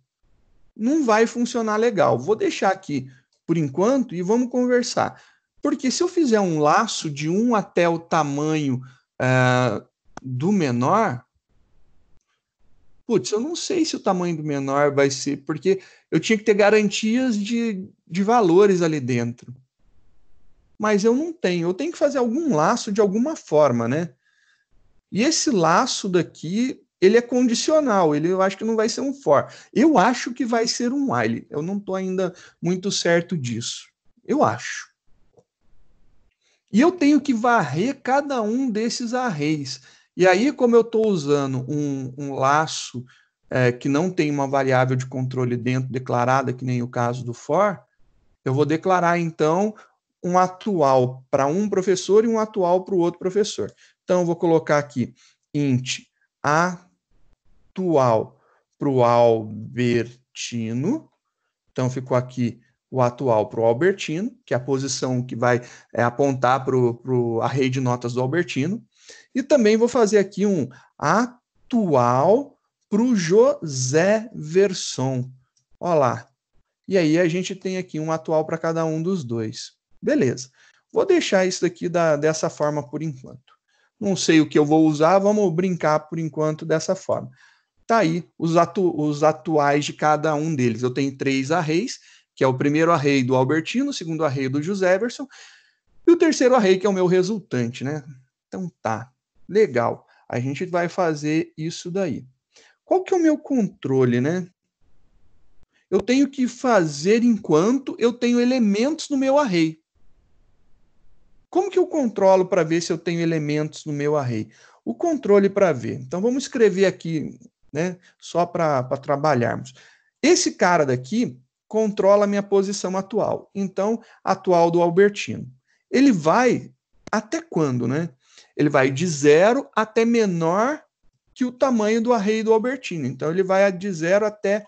não vai funcionar legal. Vou deixar aqui por enquanto e vamos conversar. Porque se eu fizer um laço de 1 até o tamanho do menor, putz, eu não sei se o tamanho do menor vai ser, porque eu tinha que ter garantias de valores ali dentro. Mas eu não tenho. Eu tenho que fazer algum laço de alguma forma, né? E esse laço daqui, ele é condicional. Eu acho que não vai ser um for. Eu acho que vai ser um while. Eu não estou ainda muito certo disso. Eu acho. E eu tenho que varrer cada um desses arrays. E aí, como eu estou usando um laço que não tem uma variável de controle dentro declarada, que nem o caso do for, eu vou declarar, então, um atual para um professor e um atual para o outro professor. Então, eu vou colocar aqui int atual para o Albertino. Então, ficou aqui o atual para o Albertino, que é a posição que vai apontar para o array de notas do Albertino. E também vou fazer aqui um atual para o José Verson. Olha lá. E aí a gente tem aqui um atual para cada um dos dois. Beleza. Vou deixar isso aqui dessa forma por enquanto. Não sei o que eu vou usar, vamos brincar por enquanto dessa forma. Tá aí os atuais de cada um deles. Eu tenho 3 arrays, que é o primeiro array do Albertino, o segundo array do Joséverson, e o terceiro array, que é o meu resultante, né? Então tá, legal. A gente vai fazer isso daí. Qual que é o meu controle, né? Eu tenho que fazer enquanto eu tenho elementos no meu array. Como que eu controlo para ver se eu tenho elementos no meu array? O controle para ver. Então vamos escrever aqui, né, só para trabalharmos. Esse cara daqui controla a minha posição atual. Então, atual do Albertino. Ele vai até quando, né? Ele vai de 0 até menor que o tamanho do array do Albertino. Então, ele vai de 0 até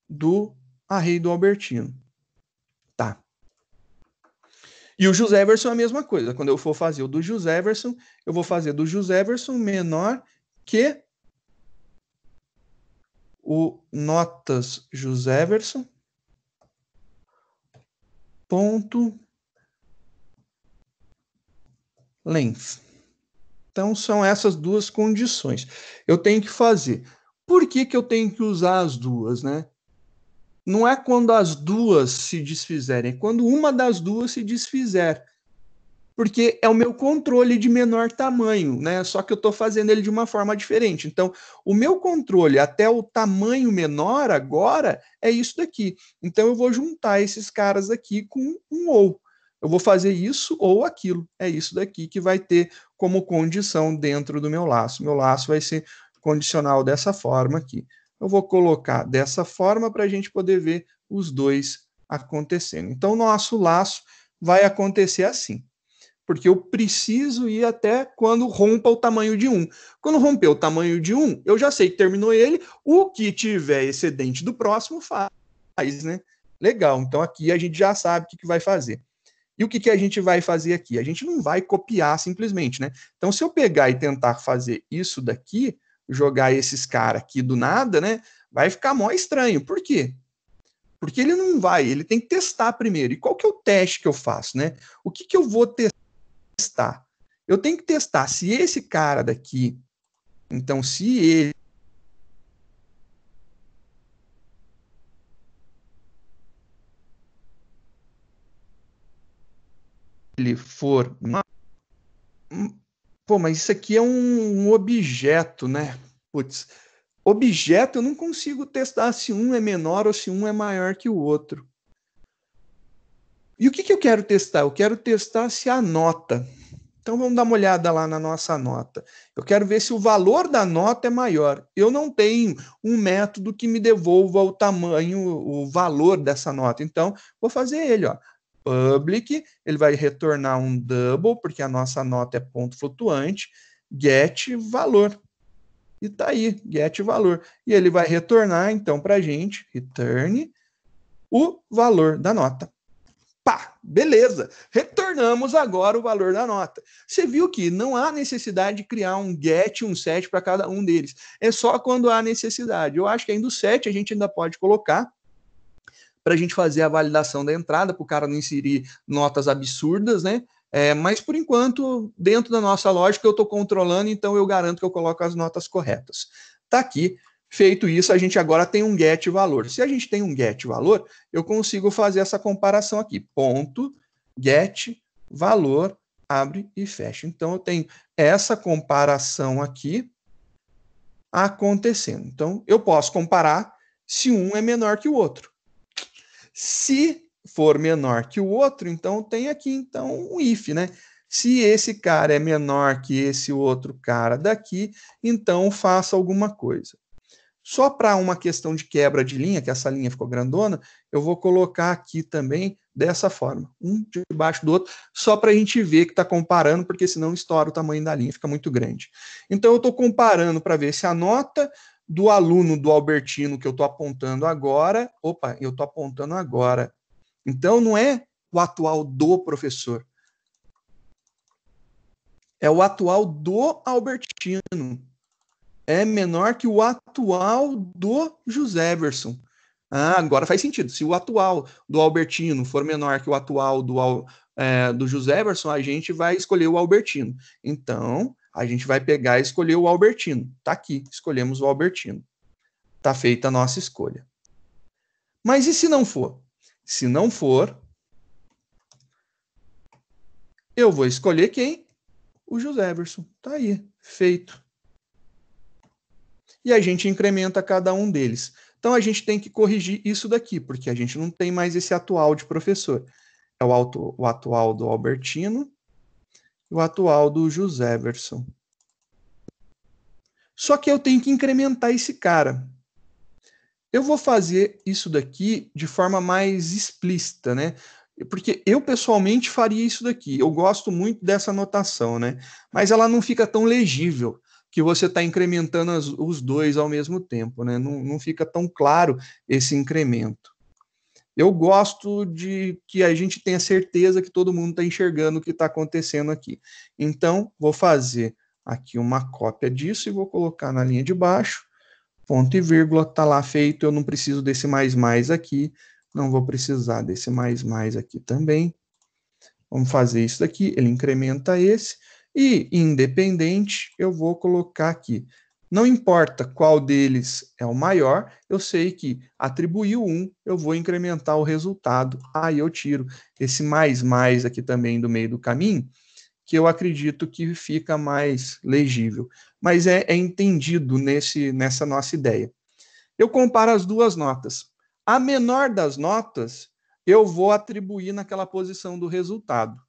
do array do Albertino. E o Joseverson é a mesma coisa. Quando eu for fazer o do Joseverson, eu vou fazer do Joseverson menor que o notas Joseverson ponto length. Então, são essas duas condições. Eu tenho que fazer. Por que que eu tenho que usar as duas, né? Não é quando as duas se desfizerem, é quando uma das duas se desfizer. Porque é o meu controle de menor tamanho, né? Só que eu estou fazendo ele de uma forma diferente. Então, o meu controle até o tamanho menor agora é isso daqui. Então, eu vou juntar esses caras aqui com um ou. Eu vou fazer isso ou aquilo. É isso daqui que vai ter como condição dentro do meu laço. Meu laço vai ser condicional dessa forma aqui. Eu vou colocar dessa forma para a gente poder ver os dois acontecendo. Então, o nosso laço vai acontecer assim, porque eu preciso ir até quando rompa o tamanho de um. Quando romper o tamanho de um, eu já sei que terminou ele, o que tiver excedente do próximo faz, né? Legal, então aqui a gente já sabe o que vai fazer. E o que a gente vai fazer aqui? A gente não vai copiar simplesmente, né? Então, se eu pegar e tentar fazer isso daqui, jogar esses caras aqui do nada, né? Vai ficar mó estranho. Por quê? Porque ele não vai, ele tem que testar primeiro. E qual que é o teste que eu faço, né? O que eu vou testar? Eu tenho que testar se esse cara daqui, então se ele for pô, mas isso aqui é um objeto, né? Putz, objeto eu não consigo testar se um é menor ou se um é maior que o outro. E o que eu quero testar? Eu quero testar se a nota. Então vamos dar uma olhada lá na nossa nota. Eu quero ver se o valor da nota é maior. Eu não tenho um método que me devolva o tamanho, o valor dessa nota. Então, vou fazer ele, ó. Public, ele vai retornar um double, porque a nossa nota é ponto flutuante, get valor. E tá aí, get valor. E ele vai retornar, então, para a gente, return, o valor da nota. Pá, beleza. Retornamos agora o valor da nota. Você viu que não há necessidade de criar um get, um set para cada um deles. É só quando há necessidade. Eu acho que ainda o set a gente ainda pode colocar para a gente fazer a validação da entrada, para o cara não inserir notas absurdas, né? Mas por enquanto, dentro da nossa lógica, eu estou controlando, então eu garanto que eu coloco as notas corretas. Tá aqui. Feito isso, a gente agora tem um get valor. Se a gente tem um get valor, eu consigo fazer essa comparação aqui. Ponto, get, valor, abre e fecha. Então, eu tenho essa comparação aqui acontecendo. Então, eu posso comparar se um é menor que o outro. Se for menor que o outro, então tem aqui então um if, né? Se esse cara é menor que esse outro cara daqui, então faça alguma coisa. Só para uma questão de quebra de linha, que essa linha ficou grandona, eu vou colocar aqui também dessa forma, um debaixo do outro, só para a gente ver que está comparando, porque senão estoura o tamanho da linha, fica muito grande. Então eu estou comparando para ver se a nota do aluno do Albertino que eu estou apontando agora, eu estou apontando agora. Então não é o atual do professor, é o atual do Albertino. É menor que o atual do Joseverson. Ah, agora faz sentido. Se o atual do Albertino for menor que o atual do Joseverson, a gente vai escolher o Albertino. Então, a gente vai pegar e escolher o Albertino. Tá aqui, escolhemos o Albertino. Tá feita a nossa escolha. Mas e se não for? Se não for, eu vou escolher quem? O Joseverson. Tá aí, feito. E a gente incrementa cada um deles. Então a gente tem que corrigir isso daqui, porque a gente não tem mais esse atual de professor. É o atual do Albertino e o atual do Joseverson. Só que eu tenho que incrementar esse cara. Eu vou fazer isso daqui de forma mais explícita, né? Porque eu pessoalmente faria isso daqui. Eu gosto muito dessa notação, né? Mas ela não fica tão legível que você está incrementando os dois ao mesmo tempo, né? Não fica tão claro esse incremento. Eu gosto de que a gente tenha certeza que todo mundo está enxergando o que está acontecendo aqui. Então, vou fazer aqui uma cópia disso e vou colocar na linha de baixo, ponto e vírgula, está lá feito, eu não preciso desse mais aqui, não vou precisar desse mais aqui também. Vamos fazer isso daqui, ele incrementa esse, e independente, eu vou colocar aqui. Não importa qual deles é o maior, eu sei que atribuiu 1, eu vou incrementar o resultado. Aí eu tiro esse mais aqui também do meio do caminho, que eu acredito que fica mais legível. Mas é entendido nessa nossa ideia. Eu comparo as duas notas. A menor das notas, eu vou atribuir naquela posição do resultado.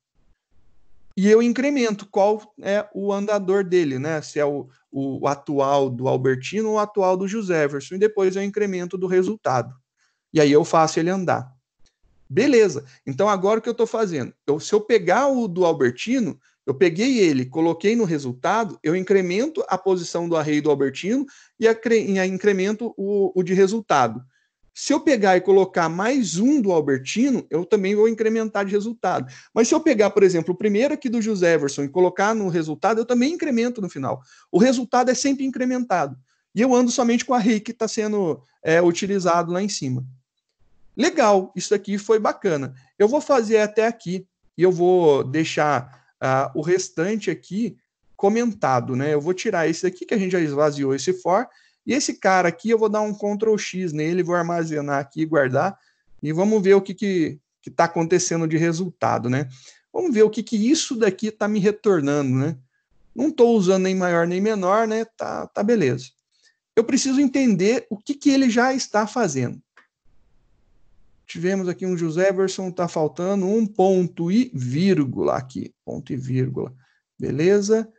E eu incremento qual é o andador dele, né? Se é o atual do Albertino ou o atual do Joséverson. E depois eu incremento do resultado. E aí eu faço ele andar. Beleza. Então agora o que eu estou fazendo? Se eu pegar o do Albertino, eu peguei ele, coloquei no resultado, eu incremento a posição do array do Albertino e incremento o de resultado. Se eu pegar e colocar mais um do Albertino, eu também vou incrementar de resultado. Mas se eu pegar, por exemplo, o primeiro aqui do Joséverson e colocar no resultado, eu também incremento no final. O resultado é sempre incrementado. E eu ando somente com o array que está sendo utilizado lá em cima. Legal, isso aqui foi bacana. Eu vou fazer até aqui e eu vou deixar o restante aqui comentado, né? Eu vou tirar esse aqui que a gente já esvaziou esse for, e esse cara aqui eu vou dar um Ctrl X nele, vou armazenar aqui, guardar, e vamos ver o que está acontecendo de resultado, né? Vamos ver o que isso daqui está me retornando, né? Não estou usando nem maior nem menor, né? Tá beleza. Eu preciso entender o que ele já está fazendo. Tivemos aqui um Joséverson, está faltando um ponto e vírgula aqui, ponto e vírgula. Beleza?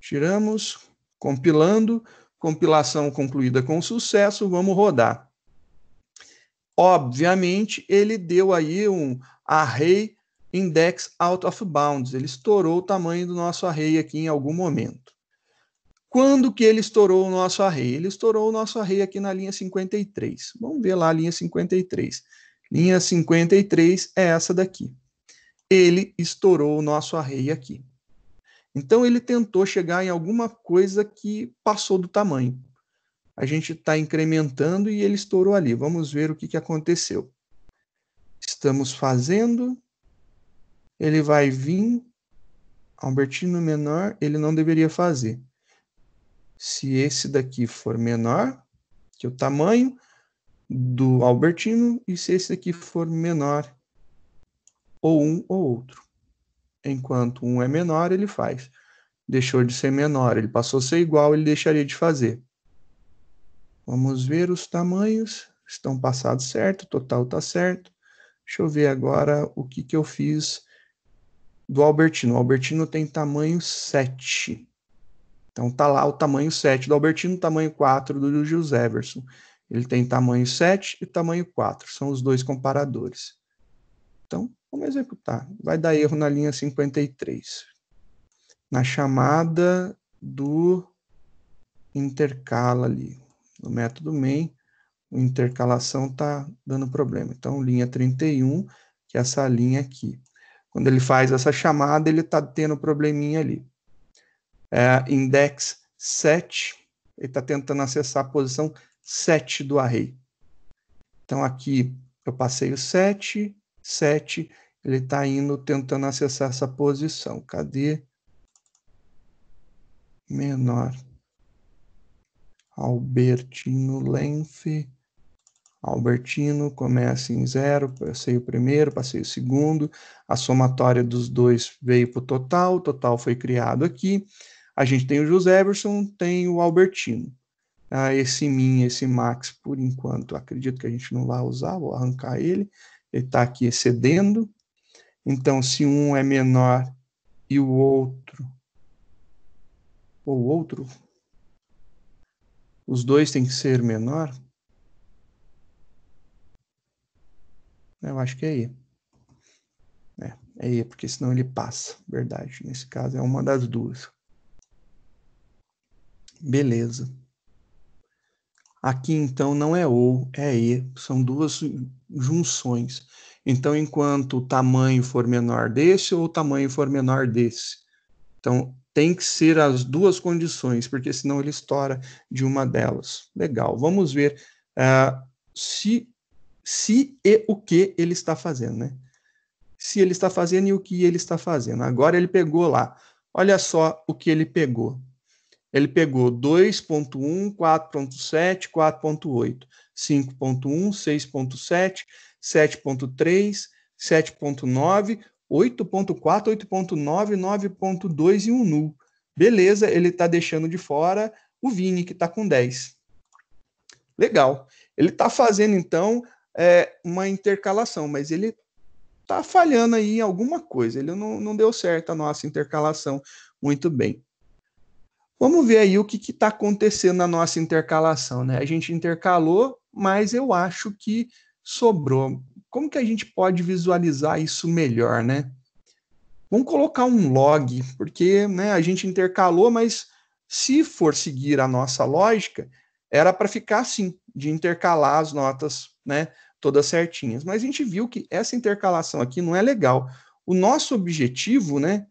Tiramos, compilando, compilação concluída com sucesso, vamos rodar. Obviamente, ele deu aí um array index out of bounds, ele estourou o tamanho do nosso array aqui em algum momento. Quando que ele estourou o nosso array? Ele estourou o nosso array aqui na linha 53. Vamos ver lá a linha 53. Linha 53 é essa daqui. Ele estourou o nosso array aqui. Então, ele tentou chegar em alguma coisa que passou do tamanho. A gente está incrementando e ele estourou ali. Vamos ver o que aconteceu. Estamos fazendo. Ele vai vir. Albertino menor, ele não deveria fazer. Se esse daqui for menor que o tamanho do Albertino, e se esse aqui for menor, ou um ou outro. Enquanto um é menor, ele faz. Deixou de ser menor, ele passou a ser igual, ele deixaria de fazer. Vamos ver os tamanhos, estão passados certo, o total está certo. Deixa eu ver agora o que eu fiz do Albertino. O Albertino tem tamanho 7. Então tá lá o tamanho 7 do Albertino, tamanho 4 do Joséverson. Ele tem tamanho 7 e tamanho 4, são os dois comparadores. Então, vamos executar. Vai dar erro na linha 53. Na chamada do intercala ali. No método main, a intercalação está dando problema. Então, linha 31, que é essa linha aqui. Quando ele faz essa chamada, ele está tendo probleminha ali. Index 7, ele está tentando acessar a posição 7 do array. Então, aqui eu passei o 7, 7, ele está indo tentando acessar essa posição. Cadê? Menor. Albertino length. Albertino começa em 0, passei o primeiro, passei o segundo, a somatória dos dois veio para o total foi criado aqui. A gente tem o Joséverson, tem o Albertino. Esse min, esse max, por enquanto, acredito que a gente não vai usar, vou arrancar ele. Ele está aqui excedendo. Então, se um é menor e o outro, os dois têm que ser menor, eu acho que é aí. É aí, porque senão ele passa, verdade. Nesse caso é uma das duas. Beleza. Aqui, então, não é ou, é e. São duas junções. Então, enquanto o tamanho for menor desse ou o tamanho for menor desse. Então, tem que ser as duas condições, porque senão ele estoura de uma delas. Legal. Vamos ver se e o que ele está fazendo, né? Se ele está fazendo e o que ele está fazendo. Agora ele pegou lá. Olha só o que ele pegou. Ele pegou 2.1, 4.7, 4.8, 5.1, 6.7, 7.3, 7.9, 8.4, 8.9, 9.2 e um null. Beleza, ele está deixando de fora o Vini, que está com 10. Legal. Ele está fazendo, então, uma intercalação, mas ele está falhando aí em alguma coisa. Ele não deu certo a nossa intercalação muito bem. Vamos ver aí o que está acontecendo na nossa intercalação, né? A gente intercalou, mas eu acho que sobrou. Como que a gente pode visualizar isso melhor, né? Vamos colocar um log, porque, né, a gente intercalou, mas se for seguir a nossa lógica, era para ficar assim, de intercalar as notas, né, todas certinhas. Mas a gente viu que essa intercalação aqui não é legal. O nosso objetivo, né,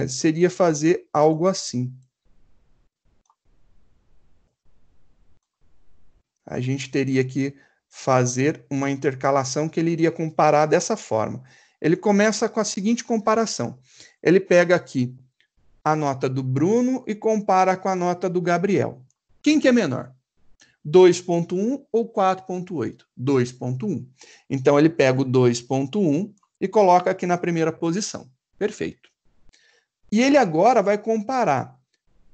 seria fazer algo assim. A gente teria que fazer uma intercalação que ele iria comparar dessa forma. Ele começa com a seguinte comparação. Ele pega aqui a nota do Bruno e compara com a nota do Gabriel. Quem que é menor? 2.1 ou 4.8? 2.1. Então, ele pega o 2.1 e coloca aqui na primeira posição. Perfeito. E ele agora vai comparar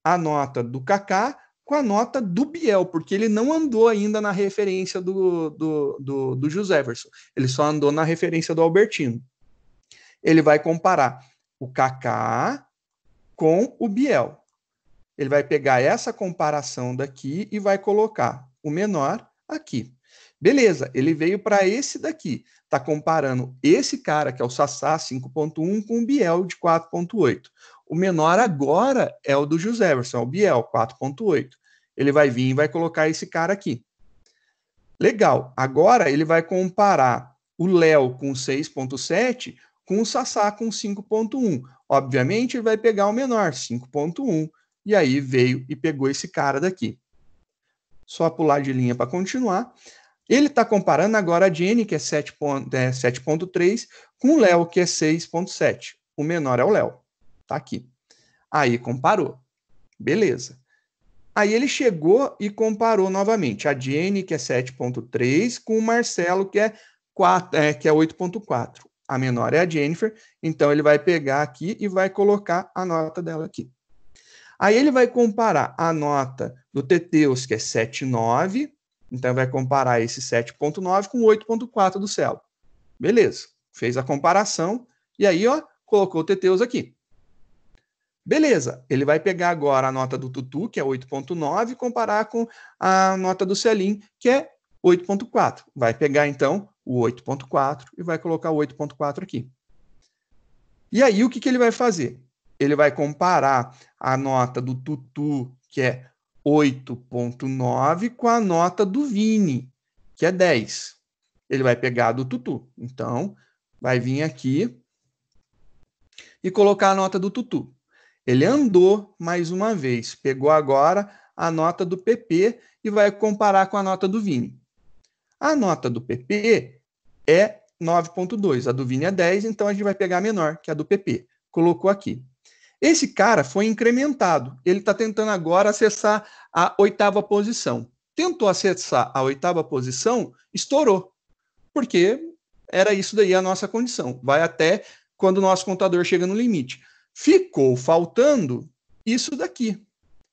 a nota do Kaká com a nota do Biel, porque ele não andou ainda na referência do Joséverson. Ele só andou na referência do Albertino. Ele vai comparar o Kaká com o Biel. Ele vai pegar essa comparação daqui e vai colocar o menor aqui. Beleza, ele veio para esse daqui. Está comparando esse cara, que é o Sassá 5.1, com o Biel de 4.8. O menor agora é o do Joséverson, é o Biel, 4.8. Ele vai vir e vai colocar esse cara aqui. Legal. Agora ele vai comparar o Léo com 6.7 com o Sassá com 5.1. Obviamente, ele vai pegar o menor, 5.1. E aí veio e pegou esse cara daqui. Só pular de linha para continuar. Ele está comparando agora a Jenny, que é 7.3, com o Léo, que é 6.7. O menor é o Léo. Tá aqui. Aí comparou. Beleza. Aí ele chegou e comparou novamente a Jenny, que é 7.3, com o Marcelo, que é 8.4. A menor é a Jennifer, então ele vai pegar aqui e vai colocar a nota dela aqui. Aí ele vai comparar a nota do Teteus, que é 7.9, então vai comparar esse 7.9 com 8.4 do Celo. Beleza, fez a comparação e aí, ó, colocou o Teteus aqui. Beleza, ele vai pegar agora a nota do Tutu, que é 8.9, e comparar com a nota do Celim, que é 8.4. Vai pegar, então, o 8.4 e vai colocar o 8.4 aqui. E aí, o que ele vai fazer? Ele vai comparar a nota do Tutu, que é 8.9, com a nota do Vini, que é 10. Ele vai pegar a do Tutu. Então, vai vir aqui e colocar a nota do Tutu. Ele andou mais uma vez, pegou agora a nota do PP e vai comparar com a nota do Vini. A nota do PP é 9.2, a do Vini é 10, então a gente vai pegar a menor, que é a do PP. Colocou aqui. Esse cara foi incrementado. Ele está tentando agora acessar a 8ª posição. Tentou acessar a 8ª posição, estourou. Porque era isso daí a nossa condição. Vai até quando o nosso contador chega no limite. Ficou faltando isso daqui.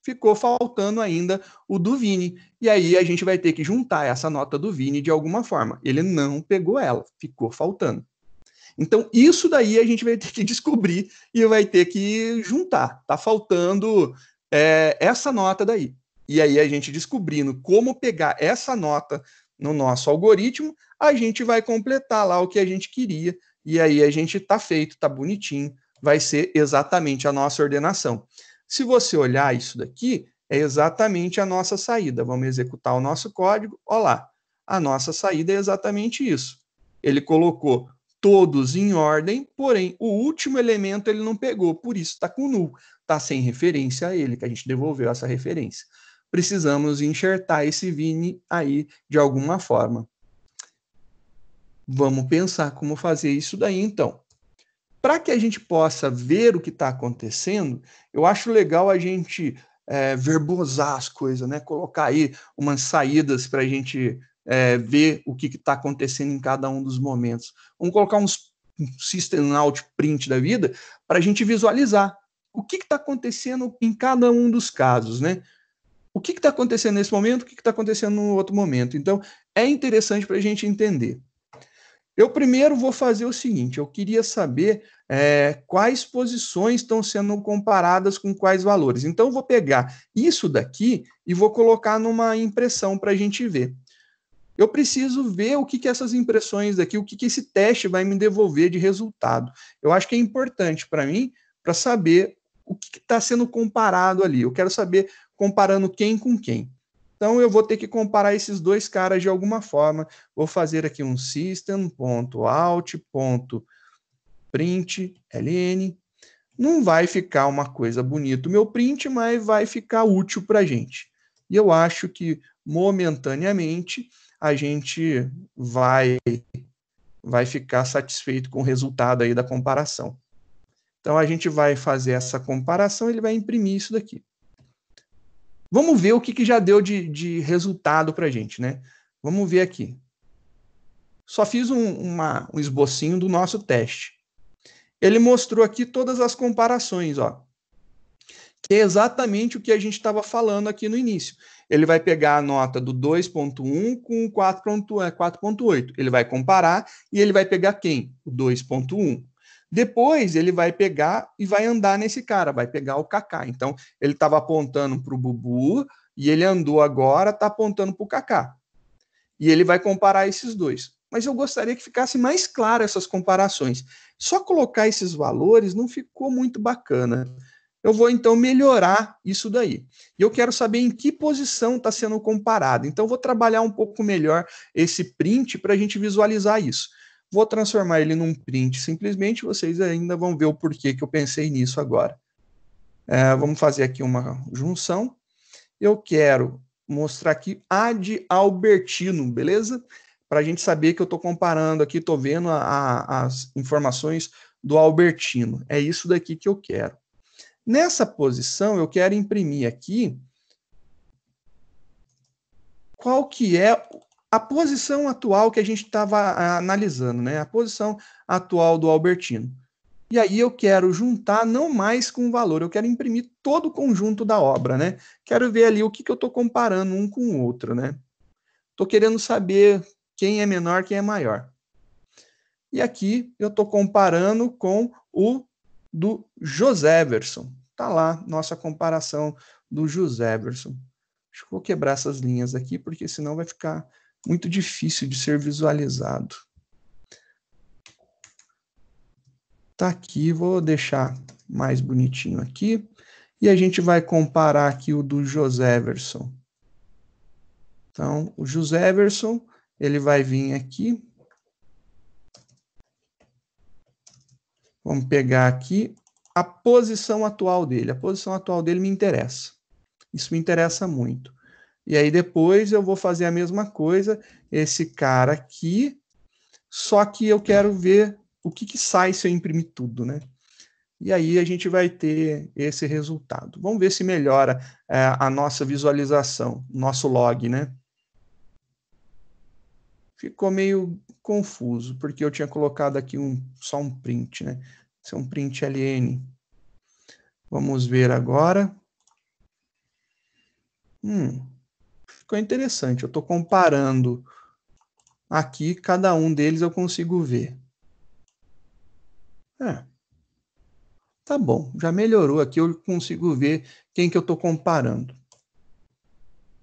Ficou faltando ainda o do Vini. E aí a gente vai ter que juntar essa nota do Vini de alguma forma. Ele não pegou ela, ficou faltando. Então, isso daí a gente vai ter que descobrir e vai ter que juntar. Tá faltando essa nota daí. E aí a gente descobrindo como pegar essa nota no nosso algoritmo, a gente vai completar lá o que a gente queria. E aí a gente tá feito, tá bonitinho. Vai ser exatamente a nossa ordenação. Se você olhar isso daqui, é exatamente a nossa saída. Vamos executar o nosso código. Olha lá, a nossa saída é exatamente isso. Ele colocou todos em ordem, porém, o último elemento ele não pegou, por isso está com null. Está sem referência a ele, que a gente devolveu essa referência. Precisamos enxertar esse Vini aí de alguma forma. Vamos pensar como fazer isso daí, então. Para que a gente possa ver o que está acontecendo, eu acho legal a gente verbosar as coisas, né? Colocar aí umas saídas para a gente ver o que está acontecendo em cada um dos momentos. Vamos colocar um system out print da vida para a gente visualizar o que está acontecendo em cada um dos casos, né? O que está acontecendo nesse momento, o que está acontecendo no outro momento. Então, é interessante para a gente entender. Eu primeiro vou fazer o seguinte, eu queria saber quais posições estão sendo comparadas com quais valores. Então, eu vou pegar isso daqui e vou colocar numa impressão para a gente ver. Eu preciso ver o que essas impressões daqui, o que esse teste vai me devolver de resultado. Eu acho que é importante para mim, para saber o que está sendo comparado ali. Eu quero saber comparando quem com quem. Então, eu vou ter que comparar esses dois caras de alguma forma. Vou fazer aqui um system.out.print ln. Não vai ficar uma coisa bonita o meu print, mas vai ficar útil para a gente. E eu acho que, momentaneamente, a gente vai ficar satisfeito com o resultado aí da comparação. Então, a gente vai fazer essa comparação, ele vai imprimir isso daqui. Vamos ver o que já deu de resultado para a gente, né? Vamos ver aqui. Só fiz um esbocinho do nosso teste. Ele mostrou aqui todas as comparações, ó. Que é exatamente o que a gente estava falando aqui no início. Ele vai pegar a nota do 2.1 com o 4.8. Ele vai comparar e ele vai pegar quem? O 2.1. Depois ele vai pegar e vai andar nesse cara, vai pegar o Kaká. Então, ele estava apontando para o Bubu e ele andou agora, está apontando para o Kaká. E ele vai comparar esses dois. Mas eu gostaria que ficasse mais claro essas comparações. Só colocar esses valores não ficou muito bacana. Eu vou, então, melhorar isso daí. E eu quero saber em que posição está sendo comparado. Então, vou trabalhar um pouco melhor esse print para a gente visualizar isso. Vou transformar ele num print simplesmente, vocês ainda vão ver o porquê que eu pensei nisso agora. Vamos fazer aqui uma junção. Eu quero mostrar aqui a de Albertino, beleza? Para a gente saber que eu estou comparando aqui, estou vendo as informações do Albertino. É isso daqui que eu quero. Nessa posição, eu quero imprimir aqui qual que é a posição atual que a gente estava analisando, né? A posição atual do Albertino. E aí eu quero juntar não mais com o valor, eu quero imprimir todo o conjunto da obra, né? Quero ver ali o que eu estou comparando um com o outro, né? Estou querendo saber quem é menor, quem é maior. E aqui eu estou comparando com o do Joséverson. Está lá nossa comparação do Joséverson. Acho que vou quebrar essas linhas aqui, porque senão vai ficar muito difícil de ser visualizado. Tá aqui, vou deixar mais bonitinho aqui. E a gente vai comparar aqui o do Joséverson. Então, o Joséverson, ele vai vir aqui. Vamos pegar aqui a posição atual dele. A posição atual dele me interessa. Isso me interessa muito. E aí depois eu vou fazer a mesma coisa, esse cara aqui, só que eu quero ver o que sai se eu imprimir tudo, né? E aí a gente vai ter esse resultado. Vamos ver se melhora a nossa visualização, nosso log, né? Ficou meio confuso, porque eu tinha colocado aqui só um print, né? Esse é um print ln. Vamos ver agora. Ficou interessante. Eu estou comparando aqui, cada um deles eu consigo ver. Tá bom, já melhorou aqui, eu consigo ver quem que eu estou comparando.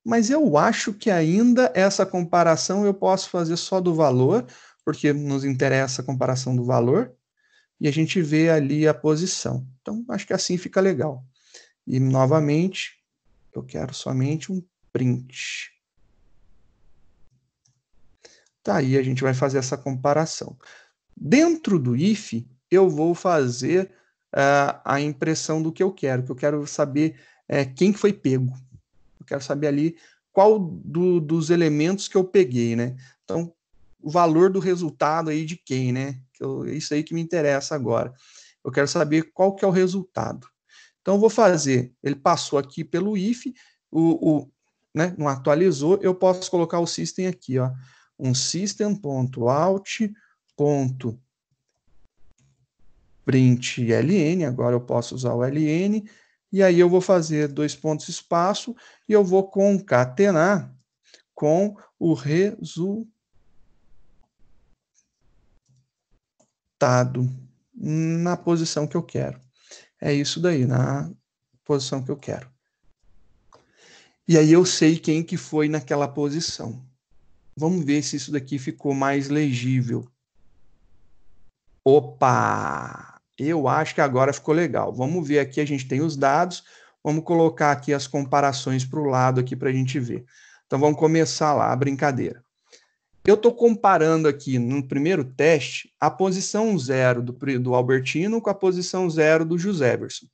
Mas eu acho que ainda essa comparação eu posso fazer só do valor, porque nos interessa a comparação do valor, e a gente vê ali a posição. Então, acho que assim fica legal. E, novamente, eu quero somente um print. Tá, aí a gente vai fazer essa comparação. Dentro do if, eu vou fazer a impressão do que eu quero saber quem que foi pego. Eu quero saber ali qual dos elementos que eu peguei, né? Então, o valor do resultado aí de quem, né? Isso aí que me interessa agora. Eu quero saber qual que é o resultado. Então, eu vou fazer, ele passou aqui pelo if, né, não atualizou, eu posso colocar o system aqui, ó, um system.out.println, agora eu posso usar o ln, e aí eu vou fazer 2 pontos espaço, e eu vou concatenar com o resultado na posição que eu quero. É isso daí, na posição que eu quero. E aí eu sei quem que foi naquela posição. Vamos ver se isso daqui ficou mais legível. Opa! Eu acho que agora ficou legal. Vamos ver aqui, a gente tem os dados. Vamos colocar aqui as comparações para o lado aqui para a gente ver. Então vamos começar lá a brincadeira. Eu estou comparando aqui no primeiro teste a posição 0 do Albertino com a posição 0 do Joséverson.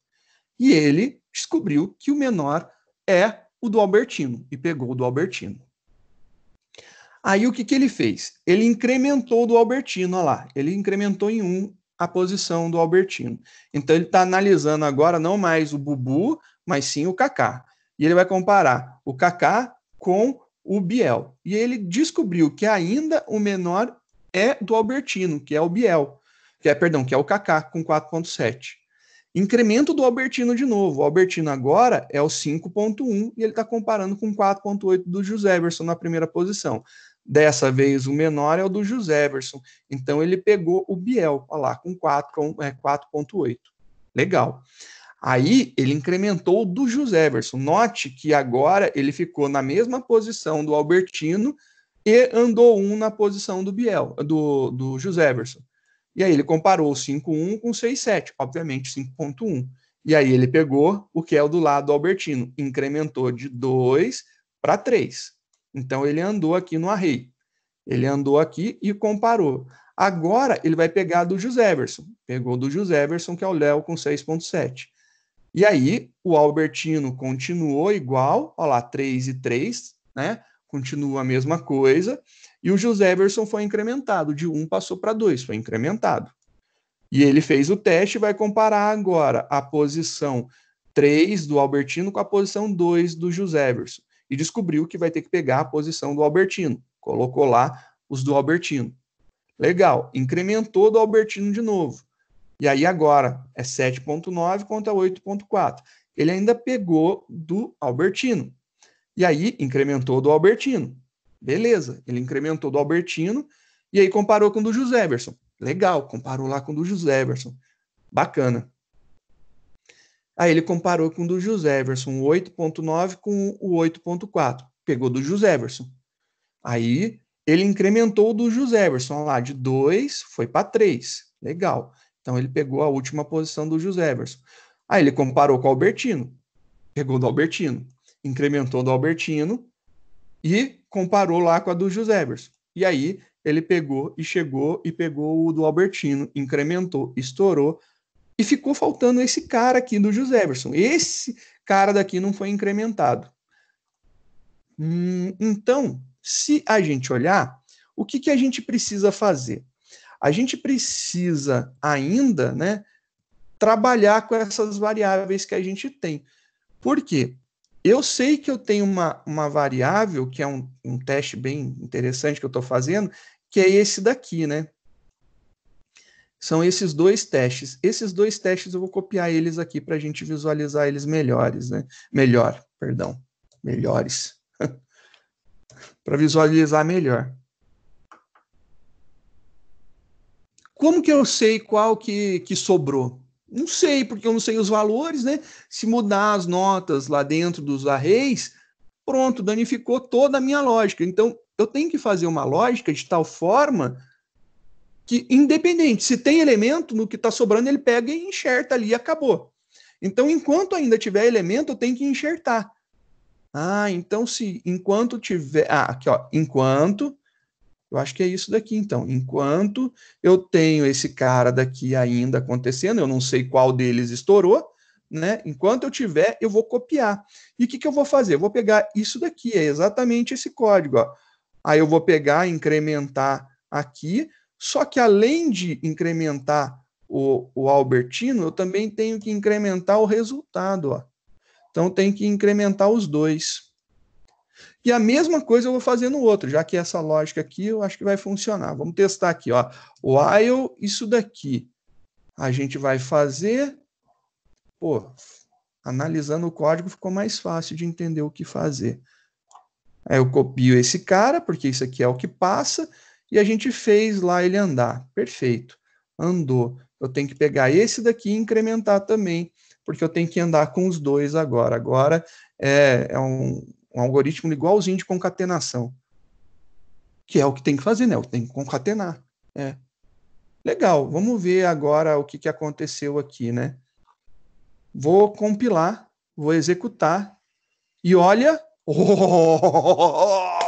E ele descobriu que o menor é o do Albertino e pegou o do Albertino. Aí o que, que ele fez? Ele incrementou do Albertino, olha lá. Ele incrementou em 1 a posição do Albertino. Então ele está analisando agora não mais o Bubu, mas sim o Kaká. E ele vai comparar o Kaká com o Biel. E ele descobriu que ainda o menor é do Albertino, que é o Biel. Que é o Kaká, com 4,7. Incremento do Albertino de novo. O Albertino agora é o 5,1 e ele está comparando com 4,8 do Joséverson na primeira posição. Dessa vez o menor é o do Joséverson. Então ele pegou o Biel, olha lá, com 4,8. Legal. Aí ele incrementou o do Joséverson. Note que agora ele ficou na mesma posição do Albertino e andou 1 na posição do Biel, do Joséverson. E aí ele comparou o 5,1 com o 6,7, obviamente 5,1. E aí ele pegou o que é o do lado do Albertino, incrementou de 2 para 3. Então ele andou aqui no array. Ele andou aqui e comparou. Agora ele vai pegar do Joséverson. Pegou do Joséverson, que é o Léo, com 6,7. E aí o Albertino continuou igual, olha lá, 3 e 3, né? Continua a mesma coisa. E o Joséverson foi incrementado, de 1 passou para 2, foi incrementado. E ele fez o teste e vai comparar agora a posição 3 do Albertino com a posição 2 do Joséverson. E descobriu que vai ter que pegar a posição do Albertino. Colocou lá os do Albertino. Legal, incrementou do Albertino de novo. E aí agora é 7,9 contra 8,4. Ele ainda pegou do Albertino. E aí incrementou do Albertino. Beleza, ele incrementou do Albertino e aí comparou com o do Joséverson. Legal, comparou lá com o do Joséverson. Bacana. Aí ele comparou com o do Joséverson, o 8,9 com o 8,4. Pegou do Joséverson. Aí ele incrementou o do Joséverson, lá de 2 foi para 3. Legal. Então ele pegou a última posição do Joséverson. Aí ele comparou com o Albertino. Pegou do Albertino. Incrementou do Albertino e comparou lá com a do Joséverson. E aí ele pegou e chegou e pegou o do Albertino, incrementou, estourou, e ficou faltando esse cara aqui do Joséverson. Esse cara daqui não foi incrementado. Então, se a gente olhar, o que a gente precisa fazer? A gente precisa ainda, né, trabalhar com essas variáveis que a gente tem. Por quê? Eu sei que eu tenho uma variável, que é um teste bem interessante que eu estou fazendo, que é esse daqui, né? São esses 2 testes. Esses 2 testes eu vou copiar eles aqui para a gente visualizar eles melhores, né? Melhores. Para visualizar melhor. Como que eu sei qual que sobrou? Não sei, porque eu não sei os valores, né? Se mudar as notas lá dentro dos arrays, pronto, danificou toda a minha lógica. Então, eu tenho que fazer uma lógica de tal forma que, independente, se tem elemento, no que está sobrando, ele pega e enxerta ali e acabou. Então, enquanto ainda tiver elemento, eu tenho que enxertar. Ah, então se enquanto tiver... Ah, aqui, ó. Enquanto... Eu acho que é isso daqui, então. Enquanto eu tenho esse cara daqui ainda acontecendo, eu não sei qual deles estourou, né? Enquanto eu tiver, eu vou copiar. E o que eu vou fazer? Eu vou pegar isso daqui, é exatamente esse código, ó. Aí eu vou pegar, incrementar aqui, só que além de incrementar o Albertino, eu também tenho que incrementar o resultado, ó. Então tem que incrementar os dois. E a mesma coisa eu vou fazer no outro, já que essa lógica aqui eu acho que vai funcionar. Vamos testar aqui, ó. While isso daqui. A gente vai fazer... Pô, analisando o código ficou mais fácil de entender o que fazer. Aí eu copio esse cara, porque isso aqui é o que passa, e a gente fez lá ele andar. Perfeito. Andou. Eu tenho que pegar esse daqui e incrementar também, porque eu tenho que andar com os dois agora. Agora é um algoritmo igualzinho de concatenação, que é o que tem que fazer, né? Eu tenho que concatenar. É. Legal, vamos ver agora o que aconteceu aqui, né? Vou compilar, vou executar, e olha... Oh!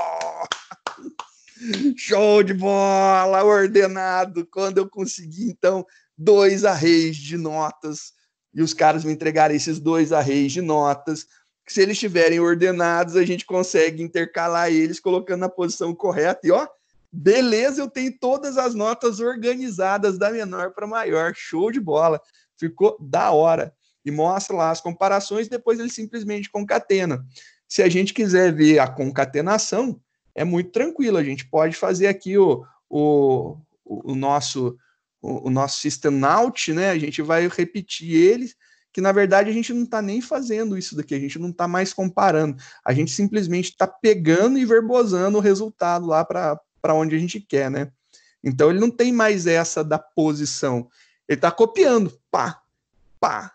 Show de bola, ordenado. Quando eu consegui, então, 2 arrays de notas, e os caras me entregarem esses 2 arrays de notas, se eles estiverem ordenados, a gente consegue intercalar eles colocando na posição correta. E ó, beleza, eu tenho todas as notas organizadas da menor para maior. Show de bola. Ficou da hora. E mostra lá as comparações, depois ele simplesmente concatena. Se a gente quiser ver a concatenação, é muito tranquilo. A gente pode fazer aqui o nosso system out, né? A gente vai repetir ele, que na verdade a gente não está nem fazendo isso daqui, a gente não está mais comparando, a gente simplesmente está pegando e verbosando o resultado lá para onde a gente quer, né? Então ele não tem mais essa da posição, ele está copiando, pá, pá,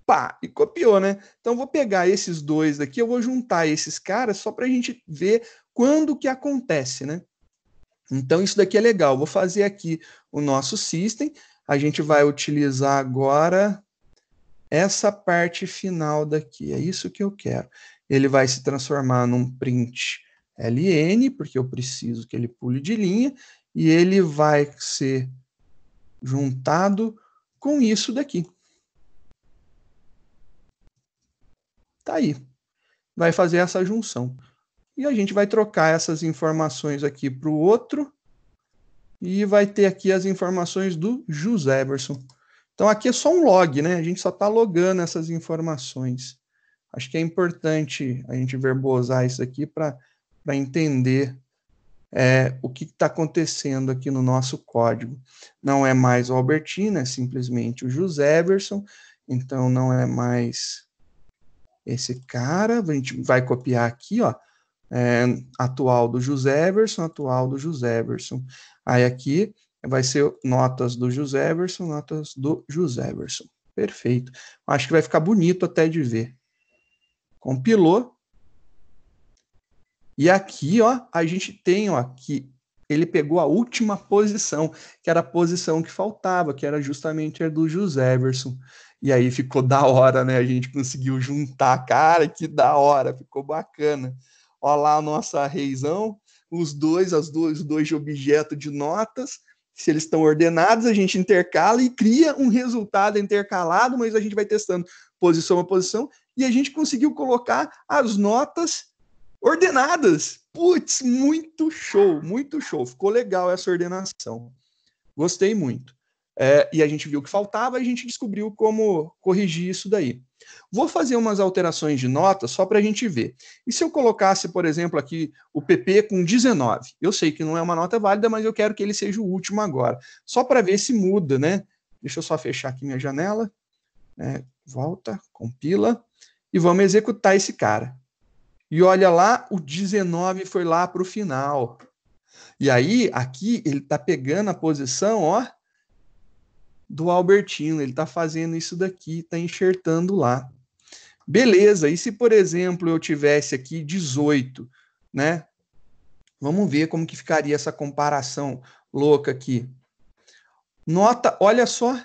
pá, e copiou, né? Então vou pegar esses dois daqui, eu vou juntar esses caras só para a gente ver quando que acontece, né? Então isso daqui é legal. Vou fazer aqui o nosso system. A gente vai utilizar agora essa parte final daqui. É isso que eu quero. Ele vai se transformar num print ln, porque eu preciso que ele pule de linha, e ele vai ser juntado com isso daqui. Tá aí. Vai fazer essa junção. E a gente vai trocar essas informações aqui para o outro, e vai ter aqui as informações do José Everson. Então aqui é só um log, né? A gente só está logando essas informações. Acho que é importante a gente verbosar isso aqui para entender o que está acontecendo aqui no nosso código. Não é mais o Albertino, é simplesmente o José Everson. Então não é mais esse cara. A gente vai copiar aqui, ó. Atual do José Everson, atual do José Everson. Aí aqui vai ser notas do José Everson, notas do José Everson. Perfeito. Acho que vai ficar bonito até de ver. Compilou. E aqui, ó, a gente tem, ó, que ele pegou a última posição, que era a posição que faltava, que era justamente a do José Everson. E aí ficou da hora, né? A gente conseguiu juntar, cara, que da hora, ficou bacana. Ó lá a nossa arrayzão, os dois de objeto de notas. Se eles estão ordenados, a gente intercala e cria um resultado intercalado, mas a gente vai testando posição a posição, e a gente conseguiu colocar as notas ordenadas. Putz, muito show, muito show. Ficou legal essa ordenação. Gostei muito. E a gente viu o que faltava e a gente descobriu como corrigir isso daí. Vou fazer umas alterações de nota só para a gente ver. E se eu colocasse, por exemplo, aqui o PP com 19? Eu sei que não é uma nota válida, mas eu quero que ele seja o último agora. Só para ver se muda, né? Deixa eu só fechar aqui minha janela. Volta, compila. E vamos executar esse cara. E olha lá, o 19 foi lá para o final. E aí, aqui, ele está pegando a posição, ó, do Albertino. Ele está fazendo isso daqui, está enxertando lá. Beleza, e se, por exemplo, eu tivesse aqui 18, né? Vamos ver como que ficaria essa comparação louca aqui. Nota, olha só.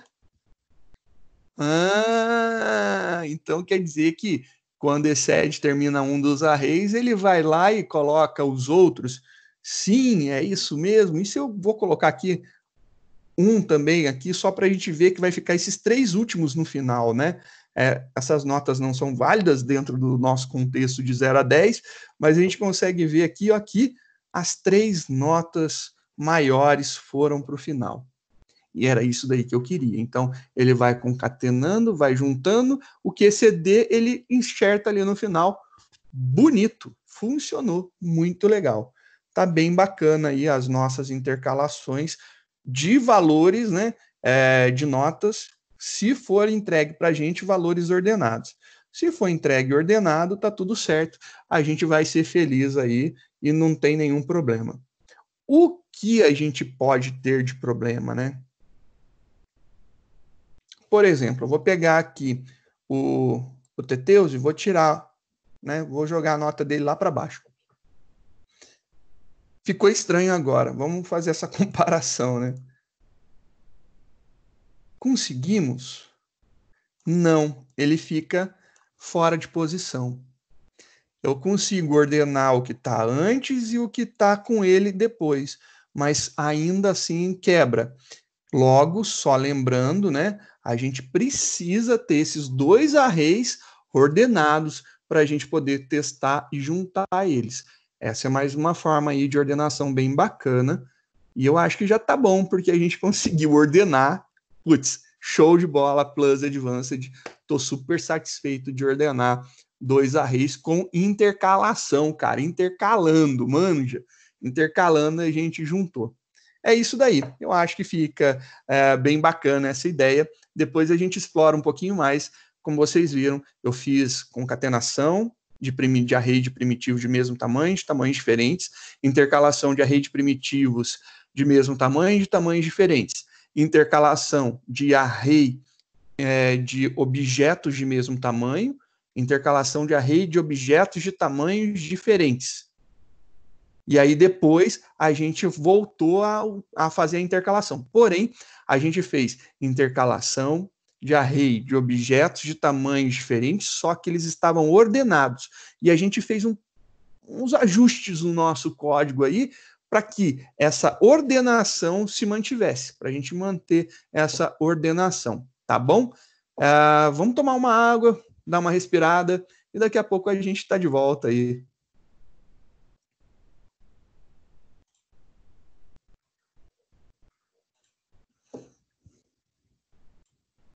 Então quer dizer que quando excede, termina um dos arrays, ele vai lá e coloca os outros. Sim, é isso mesmo. Isso eu vou colocar aqui um também aqui, só para a gente ver que vai ficar esses 3 últimos no final, né? Essas notas não são válidas dentro do nosso contexto de 0 a 10, mas a gente consegue ver aqui, ó, aqui as 3 notas maiores foram para o final. E era isso daí que eu queria. Então, ele vai concatenando, vai juntando, o QCD ele enxerta ali no final. Bonito, funcionou, muito legal. Tá bem bacana aí as nossas intercalações de valores, né, de notas, se for entregue para a gente valores ordenados. Se for entregue ordenado, tá tudo certo. A gente vai ser feliz aí e não tem nenhum problema. O que a gente pode ter de problema, né? Por exemplo, eu vou pegar aqui o Teteus e vou tirar, né? Vou jogar a nota dele lá para baixo. Ficou estranho agora. Vamos fazer essa comparação, né? Conseguimos? Não, ele fica fora de posição. Eu consigo ordenar o que está antes e o que está com ele depois, mas ainda assim quebra. Logo, só lembrando, né? A gente precisa ter esses 2 arrays ordenados para a gente poder testar e juntar eles. Essa é mais uma forma aí de ordenação bem bacana. E eu acho que já tá bom, porque a gente conseguiu ordenar. Putz, show de bola, Plus Advanced. Tô super satisfeito de ordenar 2 arrays com intercalação, cara. Intercalando, manja. Intercalando, a gente juntou. É isso daí. Eu acho que fica bem bacana essa ideia. Depois a gente explora um pouquinho mais. Como vocês viram, eu fiz concatenação de array de primitivos de mesmo tamanho, de tamanhos diferentes, intercalação de array de primitivos de mesmo tamanho, de tamanhos diferentes, intercalação de array de objetos de mesmo tamanho, intercalação de array de objetos de tamanhos diferentes. E aí depois a gente voltou a fazer a intercalação. Porém, a gente fez intercalação de array de objetos de tamanhos diferentes, só que eles estavam ordenados. E a gente fez uns ajustes no nosso código aí para que essa ordenação se mantivesse, para a gente manter essa ordenação, tá bom? Vamos tomar uma água, dar uma respirada, e daqui a pouco a gente está de volta aí.